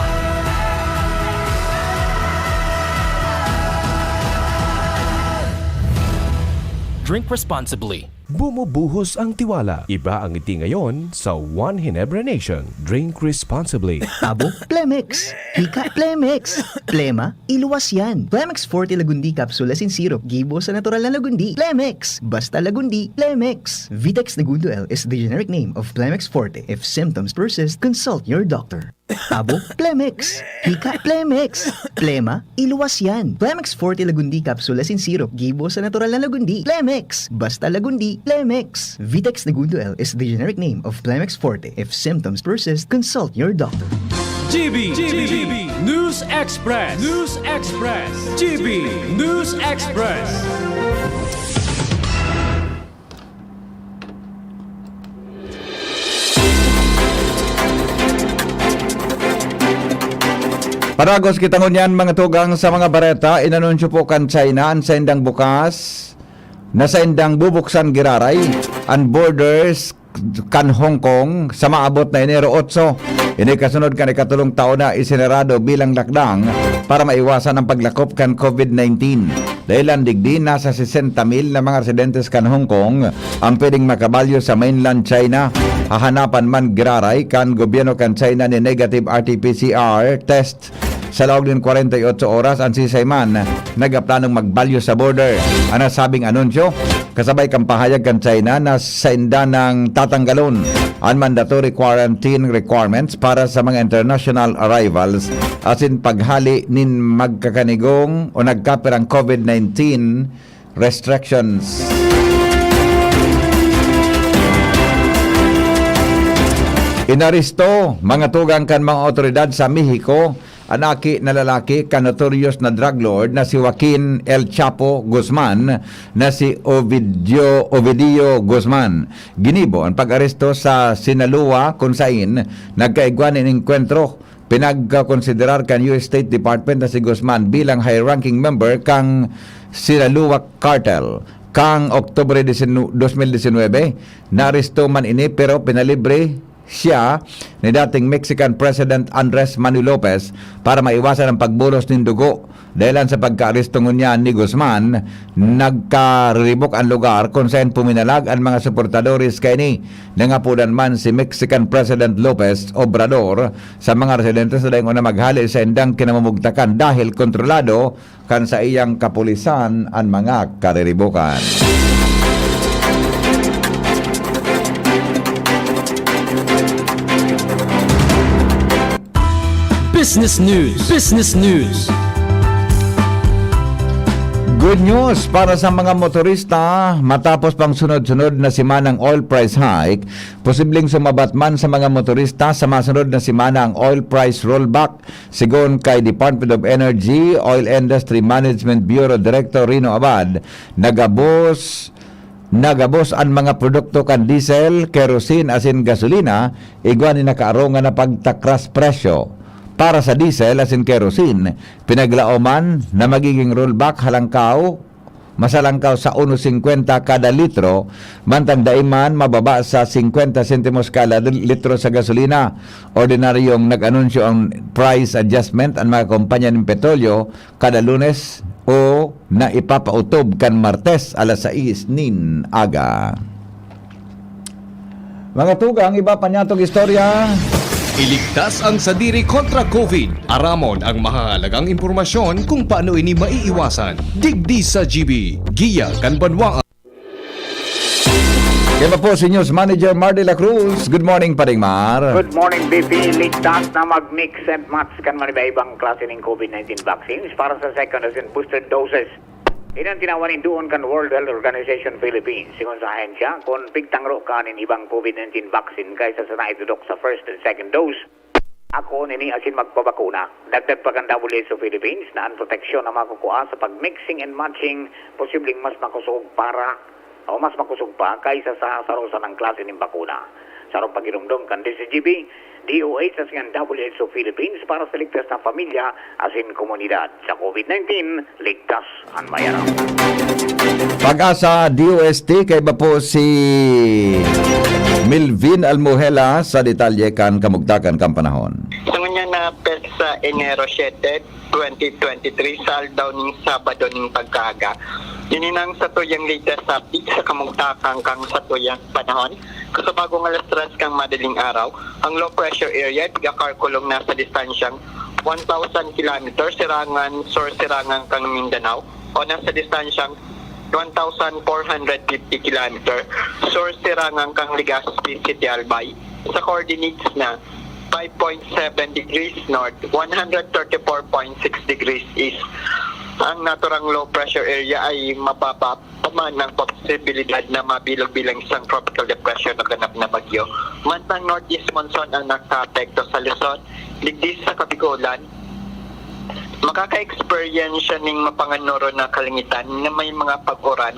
Drink responsibly. Bumubuhos ang tiwala. Iba ang ngiti ngayon sa One Ginebra Nation. Drink responsibly. Tabo, Plemex. Hika, Plemex. Plema, iluwas yan. Plemex Forte Lagundi Capsule as in syrup. Gibo sa natural na Lagundi. Plemex. Basta Lagundi. Plemex. Vitex Nagundo L is the generic name of Plemex Forte. If symptoms persist, consult your doctor. Tabo, Plemex. Hika, Plemex. Plema, iluwas yan. Plemex Forte Lagundi Capsule as in syrup. Gibo sa natural na Lagundi. Plemex. Basta Lagundi. Plemex. Vitex Nagundo L is the generic name of Plemex Forte. If symptoms persist, consult your doctor. GB News Express. GB News Express. Paragos kita ngunyan mga tugang sa mga bareta, inanunsyo po kan China ang saindang bukas na saindang bubuksan giraray ang borders kan Hong Kong sa maabot na Enero 8. Ini kasunod kan ikatulong taon na isinerado bilang lakdang para maiwasan ang paglakop kan COVID-19. Dahilan digdi nasa 60,000 na mga residentes kan Hong Kong ang pwedeng makabalyo sa mainland China. Hahanapan man giraray kan gobyerno kan China ni negative RT-PCR test sa loob ng 48 oras ang sisayman nagaplanong magbalyo sa border. Ang nasabing anunsyo, kasabay kang pahayag kan China na sa inda ng tatanggalon ang mandatory quarantine requirements para sa mga international arrivals asin paghali nin magkakanigong o nagkapirang COVID-19 restrictions. Inaristo mga tugang kan mga otoridad sa Mexico anaki na lalaki kan notorious na drug lord na si Joaquin El Chapo Guzman na si Ovidio Guzman. Ginibo ang pag-aresto sa Sinaloa kung saan nagkaigwan ng enkwentro. Pinagkonsiderar kan US State Department na si Guzman bilang high-ranking member kang Sinaloa Cartel. Kang Oktubre 2019, naaresto man ini pero pinalibre siya ni dating Mexican President Andres Manuel Lopez para maiwasan ang pagbulos ng dugo. Dahilan sa pagka-aresto niya ni Guzman, nagkariribok ang lugar kung saan puminalag ang mga suportadores kay ni. Nangapunan man si Mexican President Lopez Obrador sa mga residentes na dayon na maghali sa indang kinamumugtakan dahil kontrolado kan sa iyang kapulisan ang mga kariribokan. Business News. Business News. Good news para sa mga motorista. Matapos pang sunod-sunod na simanang oil price hike, posibleng sumabat man sa mga motorista sa masunod na simana ang oil price rollback. Sigon kay Department of Energy Oil Industry Management Bureau Director Rino Abad, nagabos ang mga produkto kan diesel, kerosene asin gasolina, igwan ni nakaarongan na pagtakras presyo. Para sa diesel asin kerosene, pinaglaoman na magiging rollback masalangkaw sa 1.50 kada litro, mantang daiman mababa sa 50 sentimos kada litro sa gasolina. Ordinaryong nag-anunsyo ang price adjustment ang mga kumpanya ng petrolyo kada Lunes o na ipapautob kan Martes alas 6 nin aga. Mga tugang, iba pa niya itong istorya. Iligtas ang sadiri kontra COVID. Aramon ang mahalagang impormasyon kung paano ini maiiwasan. Digdi sa GB. Giya kan Banwaan. Kaya po si News Manager Mar de la Cruz. Good morning, Paring Mar. Good morning, BP. Ligtas na mag-mix and match kan man iba-ibang klase ng COVID-19 vaccines para sa second as in booster doses. Inan tinawanin doon kan World Health Organization Philippines. Sigon sa ahensya, kung pigtangro ka ng ibang COVID-19 vaccine kaysa sa naitudok sa first and second dose, ako nini asin magpabakuna. Dagdag pa kan WHO Philippines na ang proteksyon na makukuha sa pag-mixing and matching, posibleng mas makusog pa kaysa sa sarosa ng klase ng bakuna. Sarong pagirumdom kan DCGB, DOH at WHO Philippines para sa ligtas na pamilya asin komunidad. Sa COVID-19, ligtas ang mayaraw. Pag-asa DOST kay ba po si Milvin Almuhela sa detalye kan kamugtakan kan panahon. Sa nga na sa Enero 7, 2023, saldaw ng Sabado ng pagkaga. Yininang sa tuyang latest update sa kamugtakan kang sa tuyang panahon. Kasi bagong alas 3 kang madaling araw, ang low pressure area gakarkulong nasa distansyang 1,000 km sirangan kang Mindanao o nasa distansyang 1,450 km sirangan kang Legazpi City Albay sa coordinates na 5.7 degrees north, 134.6 degrees east. Ang naturang low pressure area ay mababa paman ng posibilidad na mabilog bilang isang tropical depression na ganap na bagyo. Mantang northeast monsoon ang nakaapekto sa Luzon, ligdi sa Kabigulan, makaka-experience siya ng mapanganoro na kalangitan na may mga pag-uran,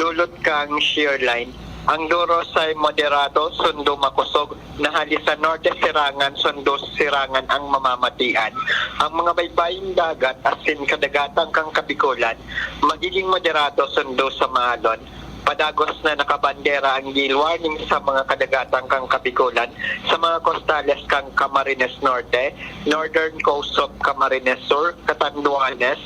dulot kang shear line Ang Duro say moderado, sundo makusog, nahali sa norte sirangan, sundo sirangan ang mamamatian. Ang mga baybaying dagat, asin kadagatang kang Kabikulan, magiging moderado, sundo sa maalon. Padagos na nakabandera ang gale warning sa mga kadagatang kang Kabikulan, sa mga costales kang Camarines Norte, Northern Coast of Camarines Sur, Catanduanes,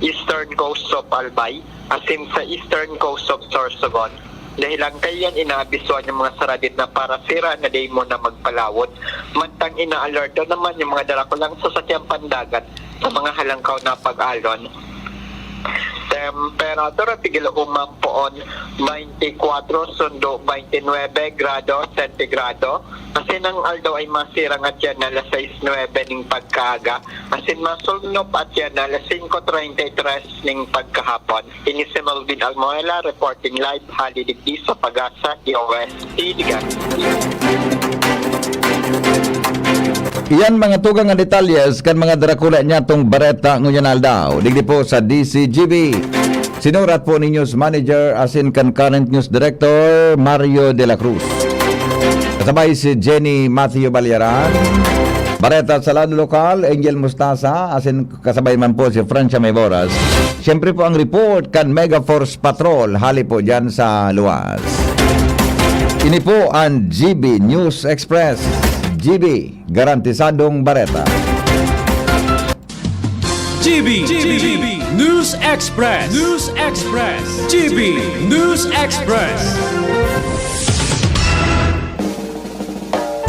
Eastern Coast of Albay, asin sa Eastern Coast of Sorsogon. Dahil lang kayan inaabisuan yung mga saradit na para sira na day mo na magpalawot. Mantang ina-alerto naman yung mga darakulang sasakyang pandagat sa mga halangkaw na pag-alon. Temperatura tigil umampoon 24 sundo 29 grado sentigrado. Asin ang aldaw ay masirang at yan na alas 6:09 ning pagkaaga. Asin masulnop at yan na alas 5:33 ning pagkahapon. Ini si Melvin Almoela reporting live halidigdi sa Pag-asa, DOST Digan. Iyan mga tugang nga detalyes kan mga Dracula niya tong bareta ngunyan aldaw. Digdi po sa DCGB. Sinurat po ni News Manager asin kan current News Director Mario de la Cruz. Kasabay si Jenny Matthew Balyaran. Bareta sa lado lokal, Angel Mustasa, asin kasabay man po si Francia Mayboras. Siyempre po ang report kan Mega Force Patrol, hali po dyan sa luwas. Ini po ang GB News Express. GB, garantisadong bareta. GB News Express. GB News Express.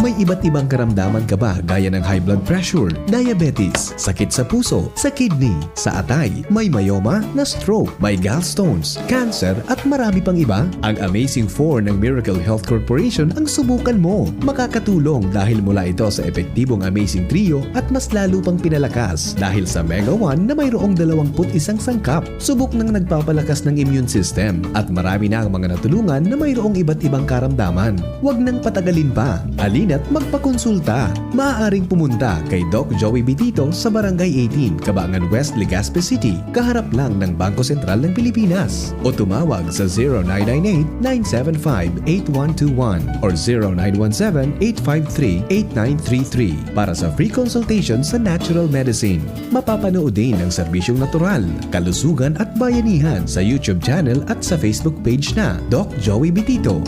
May iba't ibang karamdaman ka ba gaya ng high blood pressure, diabetes, sakit sa puso, sa kidney, sa atay, may myoma, na stroke, may gallstones, cancer at marami pang iba? Ang Amazing 4 ng Miracle Health Corporation ang subukan mo. Makakatulong dahil mula ito sa epektibong Amazing Trio at mas lalo pang pinalakas dahil sa Mega 1 na mayroong 21 sangkap. Subok ng nagpapalakas ng immune system at marami na ang mga natulungan na mayroong iba't ibang karamdaman. Huwag nang patagalin pa. Alin at magpakonsulta. Maaaring pumunta kay Doc Joey Bitito sa Barangay 18, Cabangan West, Legazpi City, kaharap lang ng Bangko Sentral ng Pilipinas. O tumawag sa 0998-975-8121 or 0917-853-8933 para sa free consultation sa natural medicine. Mapapanood din ang serbisyong natural, kalusugan at bayanihan sa YouTube channel at sa Facebook page na Doc Joey Bitito.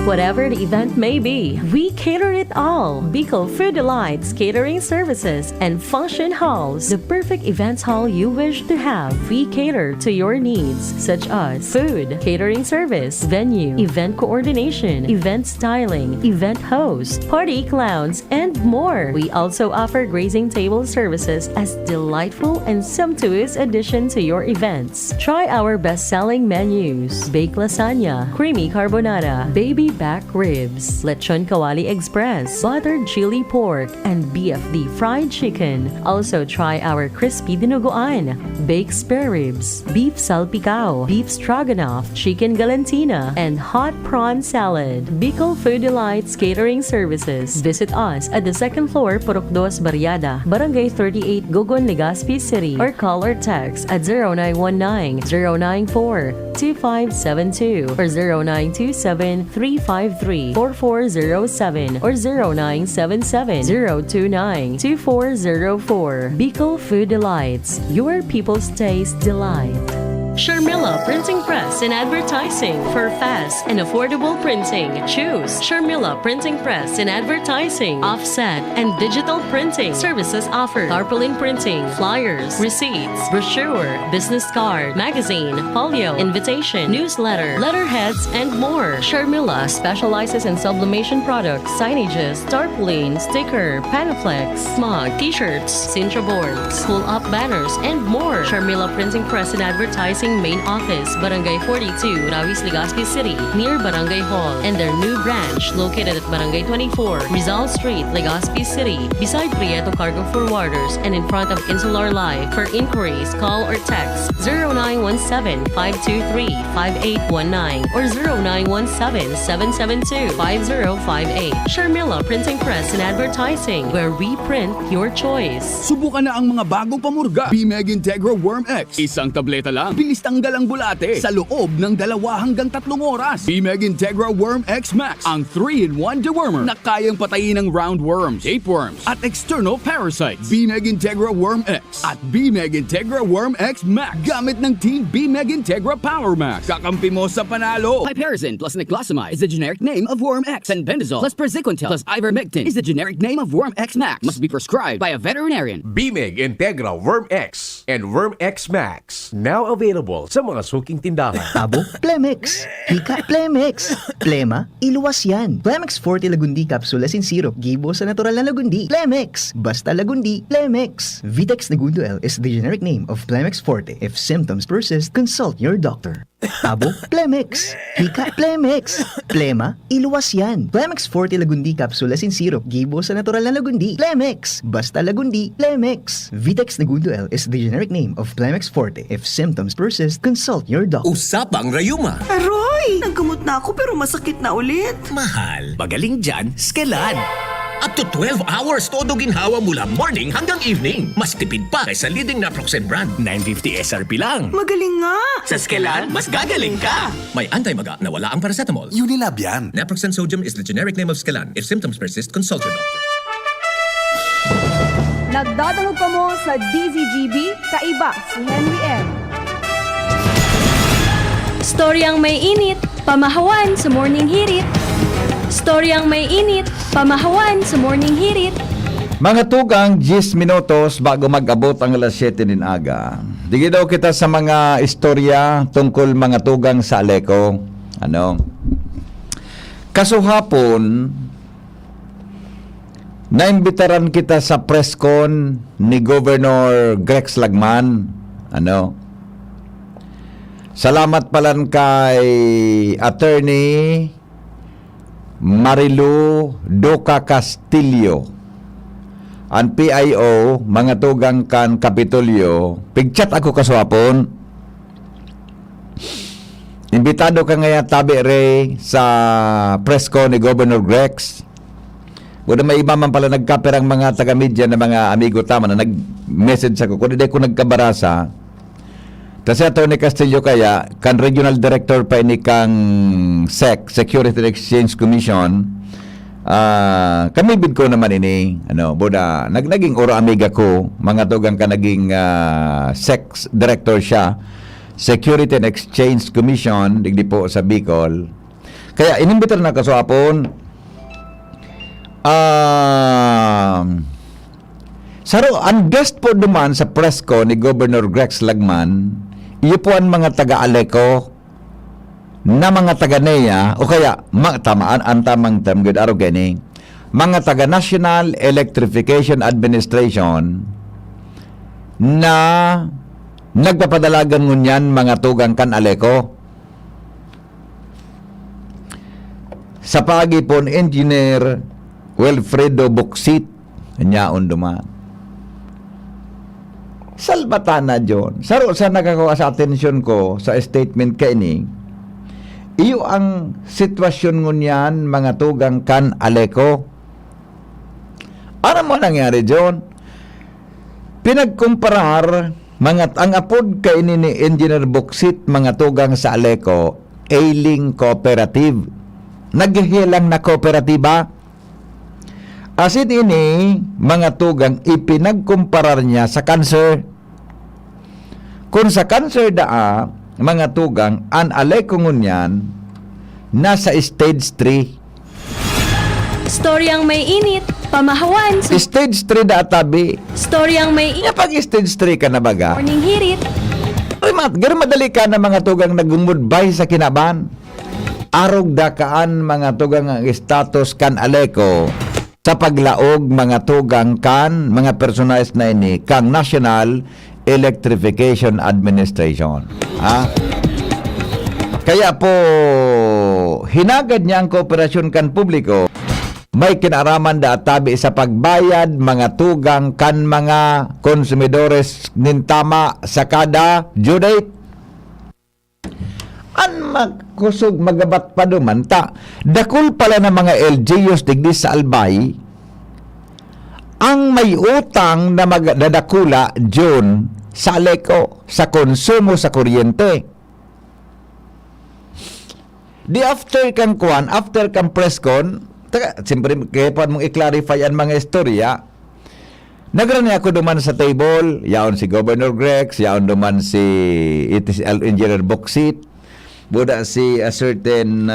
Whatever the event may be, we cater it all. Bicol Food Delights Catering Services and Function Halls, the perfect events hall you wish to have. We cater to your needs such as food, catering service, venue, event coordination, event styling, event host, party clowns, and more. We also offer grazing table services as delightful and sumptuous addition to your events. Try our best-selling menus: baked lasagna, creamy carbonara, baby back ribs, lechon kawali express, buttered chili pork, and BFD fried chicken. Also try our crispy dinuguan, baked spare ribs, beef salpicao, beef stroganoff, chicken galantina, and hot prawn salad. Bicol Food Delights Catering Services. Visit us at the second floor, Purok 2, Barriada, Barangay 38, Gogon, Legazpi City, or call or text at 0919-094-2572 or 0927-353-4407 or 0977-029-2404. Bicol Food Delights, your people's taste delight. Sharmila Printing Press and Advertising for fast and affordable printing. Choose Sharmila Printing Press and Advertising. Offset and digital printing services offered. Tarpaulin printing, flyers, receipts, brochure, business card, magazine, folio, invitation, newsletter, letterheads, and more. Sharmila specializes in sublimation products, signages, tarpaulin, sticker, panaflex, smog, t-shirts, Sintra boards, pull-up banners, and more. Sharmila Printing Press and Advertising Main Office, Barangay 42, Rawis, Legazpi City, near Barangay Hall, and their new branch located at Barangay 24, Rizal Street, Legazpi City, beside Prieto Cargo Forwarders and in front of Insular Life. For inquiries, call or text 0917-523-5819 or 0917-772-5058. Sharmila Printing Press and Advertising, where we print your choice. Subukan na ang mga bagong pamurga. B-Meg Integra Worm X. Isang tableta lang. Bilis Bilis tanggal ang bulate sa loob ng 2 hanggang 3 oras. BMEG Integra Worm X Max, ang 3-in-1 dewormer na kayang patayin ng roundworms, tapeworms, at external parasites. BMEG Integra Worm X at BMEG Integra Worm X Max. Gamit ng Team BMEG Integra Power Max. Kakampi mo sa panalo. Piperazine plus niclosamide is the generic name of Worm X, and Bendazole plus Praziquantel plus Ivermectin is the generic name of Worm X Max. Must be prescribed by a veterinarian. BMEG Integra Worm X and Worm X Max. Now available sa mga suking tindahan. Abo, Plemex. Hika, Plemex. Plema, iluwas yan. Plemex Forte Lagundi Capsule in Syrup. Gibo sa natural na Lagundi. Plemex. Basta Lagundi. Plemex. Vitex Negundo L is the generic name of Plemex Forte. If symptoms persist, consult your doctor. Abo, Plemex. Hika, Plemex. Plema, iluwas yan. Plemex Forte Lagundi Capsule in Syrup. Gibo sa natural na Lagundi. Plemex. Basta Lagundi. Plemex. Vitex Negundo L is the generic name of Plemex Forte. If symptoms persist, consult your doctor. Usapang rayuma. Aroy! Naggamot na ako pero masakit na ulit. Mahal. Magaling dyan, Skelan. Up to 12 hours todo ginhawa mula morning hanggang evening. Mas tipid pa kaysa leading naproxen brand. 950 SRP lang. Magaling nga! Sa Skelan, mas gagaling ka. May anti-maga na wala ang paracetamol. Unilab yan. Naproxen sodium is the generic name of Skelan. If symptoms persist, consult your doctor. Nagdadalog pa mo sa DZGB, kaiba si Henry M. Storyang may init, pamahawan sa morning hirit. Storyang may init, pamahawan sa morning hirit. Mga tugang 10 minutos bago mag-abot ang alas 7 din aga. Digi daw kita sa mga istorya tungkol mga tugang sa Aleco. Kasuhapon, naimbitaran kita sa press con ni Governor Grex Lagman. Salamat palan kay Attorney Marilu Doca Castillo, ang PIO, mga tugang kan Kapitolyo. Pigchat ako kasuhapon. Imbitado ka ngaya tabi re sa press con ni Governor Grex. Buda may iba man pala nagkaperang mga taga-media na mga amigo tama na nag-message ako. Kung hindi ko nagkabarasa, kasi Atty. Castillo kaya, kan regional director pa ini kang SEC, Security and Exchange Commission, kami bid ko naman ini, buda, naging oro amiga ko, mga tugang ka naging SEC director siya, Security and Exchange Commission, digdi po sa Bicol. Kaya inimbitar na kasuhapon, saro, ang guest po duman sa press ko ni Governor Grex Lagman, iyo po ang mga taga-Aleco na mga taga-NEA o kaya tamaan ang tamang term good araw gani, mga taga-National Electrification Administration na nagpapadalagan ngunyan mga tugang kan Aleco. Sa pagipon Engineer Wilfredo Buxit nyaon duman. Salbatana John. Saro sa nakakuha sa atensyon ko sa statement ka ini, iyo ang sitwasyon ngunyan mga tugang kan Aleco. Ano mo nangyari John? Pinagkumparar ang apod ka ini ni Engineer Buxit mga tugang sa Aleco, ailing cooperative. Naghihilang na kooperatiba. Asin ini, mga tugang, ipinagkumparar niya sa cancer. Kung sa cancer daa, mga tugang, ang Aleco ngunyan, nasa stage 3. Storyang may init, pamahawan sa stage 3 daa tabi. Storyang may init, pag stage 3 ka na baga, morning hirit. Garo madali ka na mga tugang nagumudbay sa kinaban. Arog dakaan mga tugang ang status kan Aleco sa paglaog mga tugang kan mga personalis na ini kang National Electrification Administration. Kaya po hinagad niya ang kooperasyon kan publiko, may kinaraman da tabi sa pagbayad mga tugang kan mga konsumidores nintama sa kada due date. An magkusog magabat pa duman ta dakul pala ng mga LGUs digdi sa Albay ang may utang na magdadakula June sa Aleco, sa konsumo sa kuryente. Di after kang press con, siyempre, kaya pa mong i-clarify ang mga istorya. Nagrani ako duman sa table, yaon si Governor Grex, yaon duman si ETCL Engineer Boksit, buda si a certain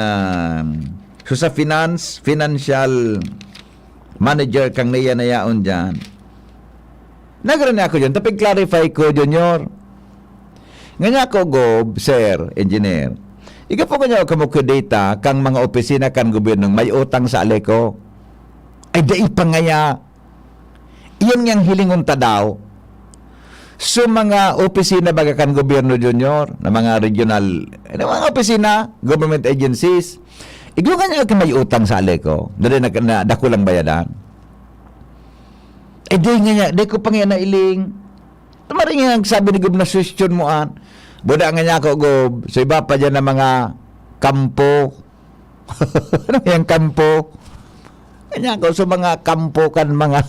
so sa financial manager kang niya na yaon dyan. Nagrani ako dyan, tapig clarify ko, Junior. Nga ako, Gob, Sir, Engineer, ika po kanya kamukha data kang mga opisina kan gobyernong may utang sa Aleco. Ay dai pa ngaya. Iyan ngang hilingon ta daw. So mga opisina baga kan gobyerno, Junior, na mga regional, na mga opisina, government agencies, iglo kanya ka may utang sa Aleco. Dali na dakulang bayadan. Eh di nga, di ko pa nga nailing. Tumaring nga sabi ni Gobna suggestion mo buda nga niya ako, Gob, so iba pa dyan na mga kampo. Ano yung kampo? Kanya ako, so mga kampo kan mga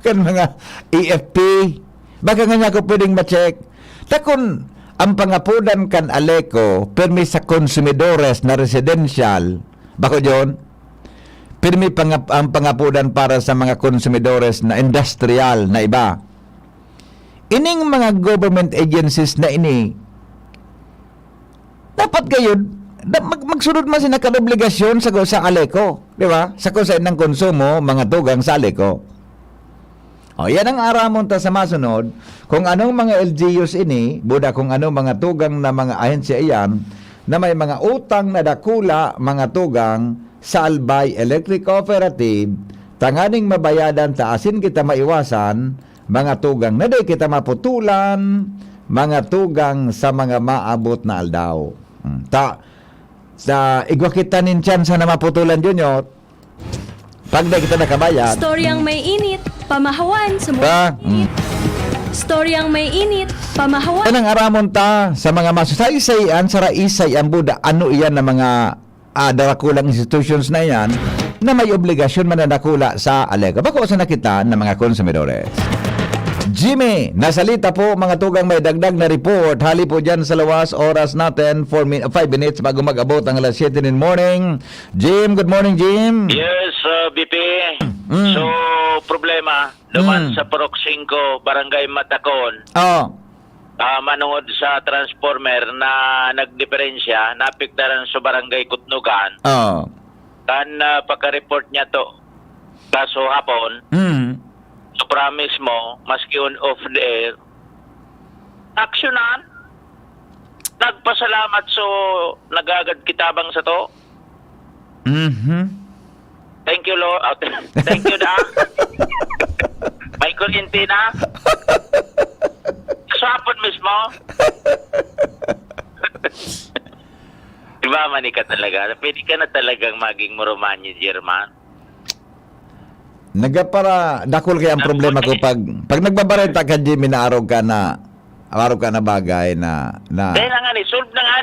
kan mga EFP. Baka nga niya ako pwedeng ma-check. Takon, ang pangapunan kan Aleco, permi sa konsumidores na residential, bako dyon, permi ang pangapunan para sa mga konsumidores na industrial na iba. Ining mga government agencies na ini, dapat kayo, magsunod man sila kan-obligasyon sa Aleco, di ba? Sa kusain ng konsumo, mga tugang sa Aleco. O, yan ang aramon ta sa masunod, kung anong mga LGUs ini, buda kung anong mga tugang na mga ahensya iyan, na may mga utang na dakula, mga tugang, sa Albay Electric Cooperative, tanganing mabayadan, taasin kita maiwasan, mga tugang na di kita maputulan, mga tugang sa mga maabot na aldaw. Sa igwa kita nin chance na maputulan, Junior, pag di kita nakabayad. Storyang may init, pamahawan sa morning. Storyang may init, pamahawan. Anong aramon ta sa mga masusaysayan, sa raisay ang Buda, ano iyan na mga darakulang institutions na yan na may obligasyon mananakula sa Aleco. Bako sa nakita ng mga konsumidores. Jimmy, nasalita po mga tugang may dagdag na report. Hali po dyan sa lawas, oras natin 5 minutes bago mag-abot ang alas 7 in the morning. Jim, good morning, Jim. Yes, BP. So, problema, duman sa Purok 5, Barangay Matacon. Manungod sa transformer na nagdiferensya, napiktaran sa Barangay Kutnugan. Kan pagka-report niya to, kaso hapon, so promise mo, maski on off the air, aksyonan. Nagpasalamat so nagagad kitabang sa to. Thank you, Lord. Thank you, da. May kuryente na. Sa hapon mismo. Diba, mani ka talaga? Pwede ka na talagang maging Romanya, German. Nagapara dakol kaya ang problema ko pag nagbabarenta ka, Jimmy, na araw ka na bagay na dahil na nga ni solve na nga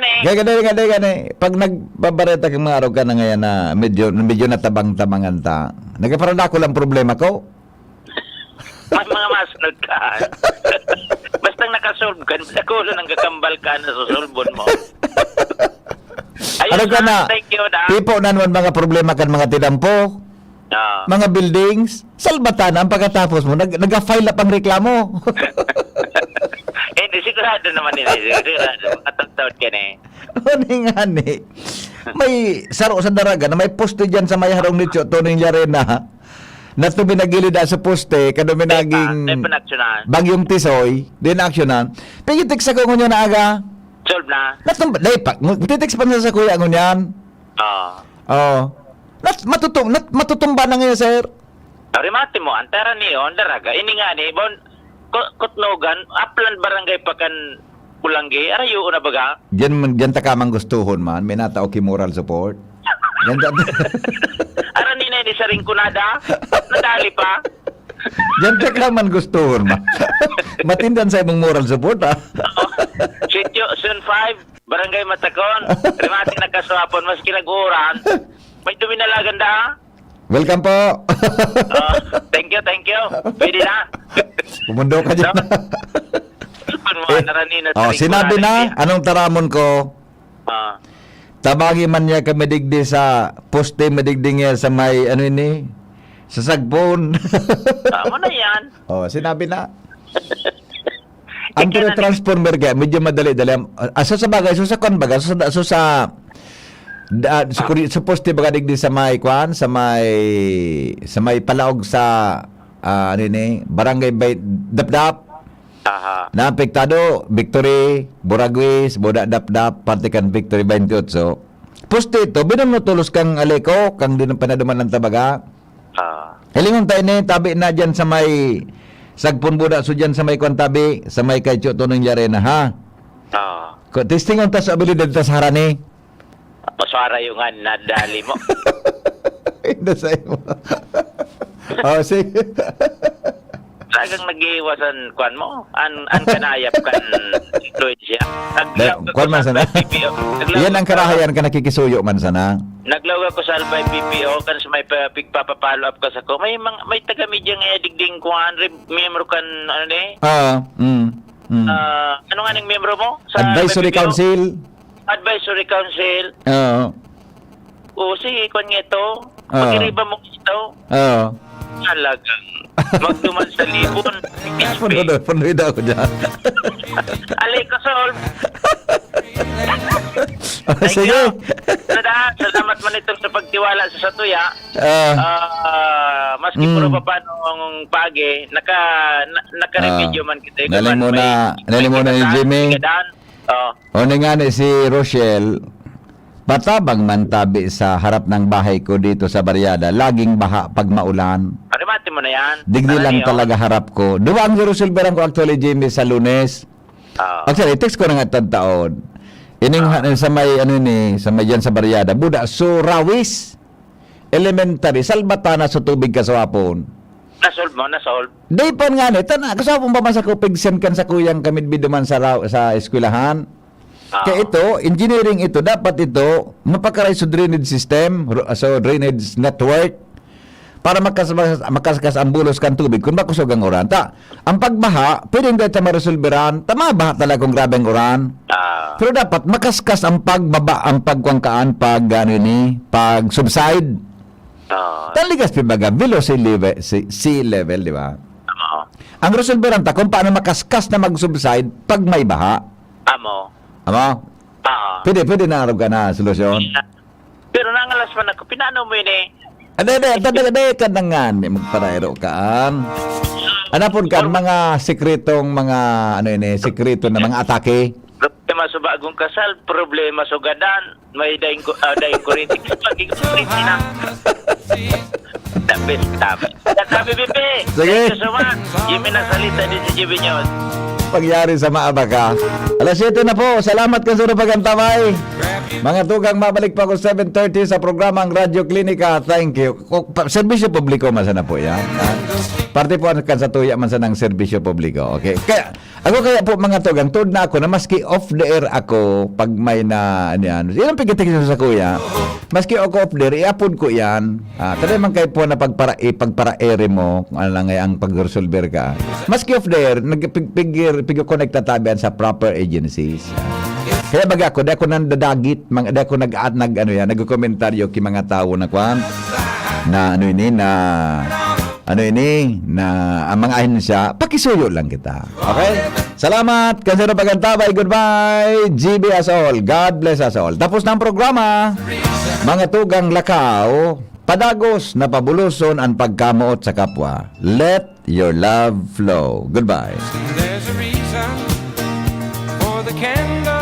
ni pag nagbabarenta ka mga araw ka na ngayon na medyo natabang-tabangan ta, nagapara dakol ang problema ko. May mga masunod ka. Basta nakasolve ka, nakulo nang kakambal ka na susolbon mo. Ayun, ano ka na, thank you, da. Pipo na naman mga problema kan mga tinampo, mga buildings, salbatan ang pagkatapos mo, nag-file up ang reklamo. Hindi, sigurado naman nila. Sigurado. Matagtawad ka na eh. Ani, may saro sa daraga na may poste dyan sa may harong nito, Toning Llarena, na tuminagilid sa poste, kaduminaging Bagyong Tisoy, din aksyonan. Pagitix ako ngunyan na aga. Solve na. Titix pa sa kuya ngunyan. Matutumba na ngayon, sir. Rimati mo, antara niyo, daraga. Ini nga ni, bon, Kutnogan, Upland Barangay Pakan Pulanggi, arayo na baga? Diyan ta kamang gustuhon man, may natao ki moral support. Arani na ni sa ringkunada, nadali pa. Diyan ta kamang gustuhon man. Matindan sa imong moral support, ha? Sityo, Sun 5, Barangay Matacon, rimati nakaswapon, mas kinaguran, may duminalagan da, Welcome po. Thank you. Pwede na. Pumundo ka dyan. Sinabi na, anong taramon ko? Tabagi man niya kami digdi sa poste, madigdi niya sa may, sa sagpon. Tama na yan. Sinabi na. Ang transformer kaya, medyo madali-dali. Aso sa bagay, aso sa kon baga, aso sa poste baga digdi sa may kwan, sa may palaog sa barangay bay Dapdap. Na apektado Victory, Buraguis, Boda Dapdap, Partikan Victory 28. Poste ito, binunutulos kang aleko, kang din ang panaduman ng tabaga. Hilingon tayo tabi na dyan sa may sagpon buda, so dyan sa may kwantabi, sa may kay Choto ng Yarena, ha? Testingon ta sa abilidad ta sa harani. Paswara yung nadali mo. Hindi sa'yo. Sige. Talagang nag-iwasan kwan mo. An kanayap kan influensya. Kwan man sana. Yan ang karahayan ka nakikisuyo man sana. Naglaw ako sa Albay PPO kan sa may pigpapapalo up ka sa ko. May taga-media nga digding kwan member kan ano nga ning member mo? Sa Advisory Council. Advisory Council. Sige, kwan nga ito. Pag-iriba mo ito. Talagang magduman sa libon. Punoy daw ako dyan. Alay ka, Sol. Sige. Salamat man ito sa pagtiwala sa Satuya. Maski puro pa paano ang pagi, naka-remedyo man kita. Naling muna ni Jimmy. O nga ni si Rochelle, patabang man tabi sa harap ng bahay ko dito sa Baryada. Laging baha pag maulan. Parimati mo na yan. Digdi lang talaga harap ko. Duwa ang Jerusalem ko actually, Jimmy, sa Lunes. Actually, text ko na nga taon. Ining sa may, sa may dyan sa Baryada. Buda, so rawis. Elementary. Salbatana sa tubig kaswapon. Nasolve. Day pa nga ni. Kaswapon ba man sa kupigsen kan sa kuyang kamid biduman sa eskwelahan? Kaya ito, engineering ito, dapat ito, mapakaray sa drainage system, so drainage network, para makaskas ang bulos kan tubig, kung makusog ang oran. Ang pagbaha, pwedeng dahil maresolveran, baha talaga kung grabe ang oran. Pero dapat makaskas ang pagbaba, ang pagkwangkaan, pag subside. Taligas pibaga, below sea level, di ba? Ang resolveran kung paano makaskas na mag-subside pag may baha. Ama? Pwede na arog ka na solusyon. Pero nangalas man ako, pinano mo yun Ade ka na nga, magparayro ka. Anapon ka, mga sekretong, sekreto na mga atake. Problema sa bagong kasal, problema sa gadan, may daing kurinti. Pag-ikurinti na. Tabi, Bibi. Thank you so much. Yung minasalita din si Jimmy News. Pagyari sa maaba ka. Alas 7 na po. Salamat ka sa pagantabay. Mga tugang, mabalik pa ako 7:30 sa programang Radyo Klinika. Thank you. Serbisyo publiko man sana po yan. Parte po kan sa tuya man sana ng serbisyo publiko. Okay? Kaya po mga tugang, tuod na ako na maski off the air ako pag may na yan pigitik sa kuya. Maski ako off the air, i-upload ko yan. Kada man kayo po na pagpara-ere mo kung ano lang ang pag-resolver ka. Maski off the air, nagpig-connect na tabihan sa proper agencies. Kaya baga ako, dahil ako nandadagit, dahil ako nag-komentaryo ki mga tao na kwan, na ang mga ahensya, pakisuyo lang kita. Okay? Salamat, kansa na pagantabay, goodbye, GB as all, God bless us all. Tapos na ang programa, mga tugang lakaw, padagos na pabuluson ang pagkamuot sa kapwa. Let your love flow. Goodbye. There's a reason for the candle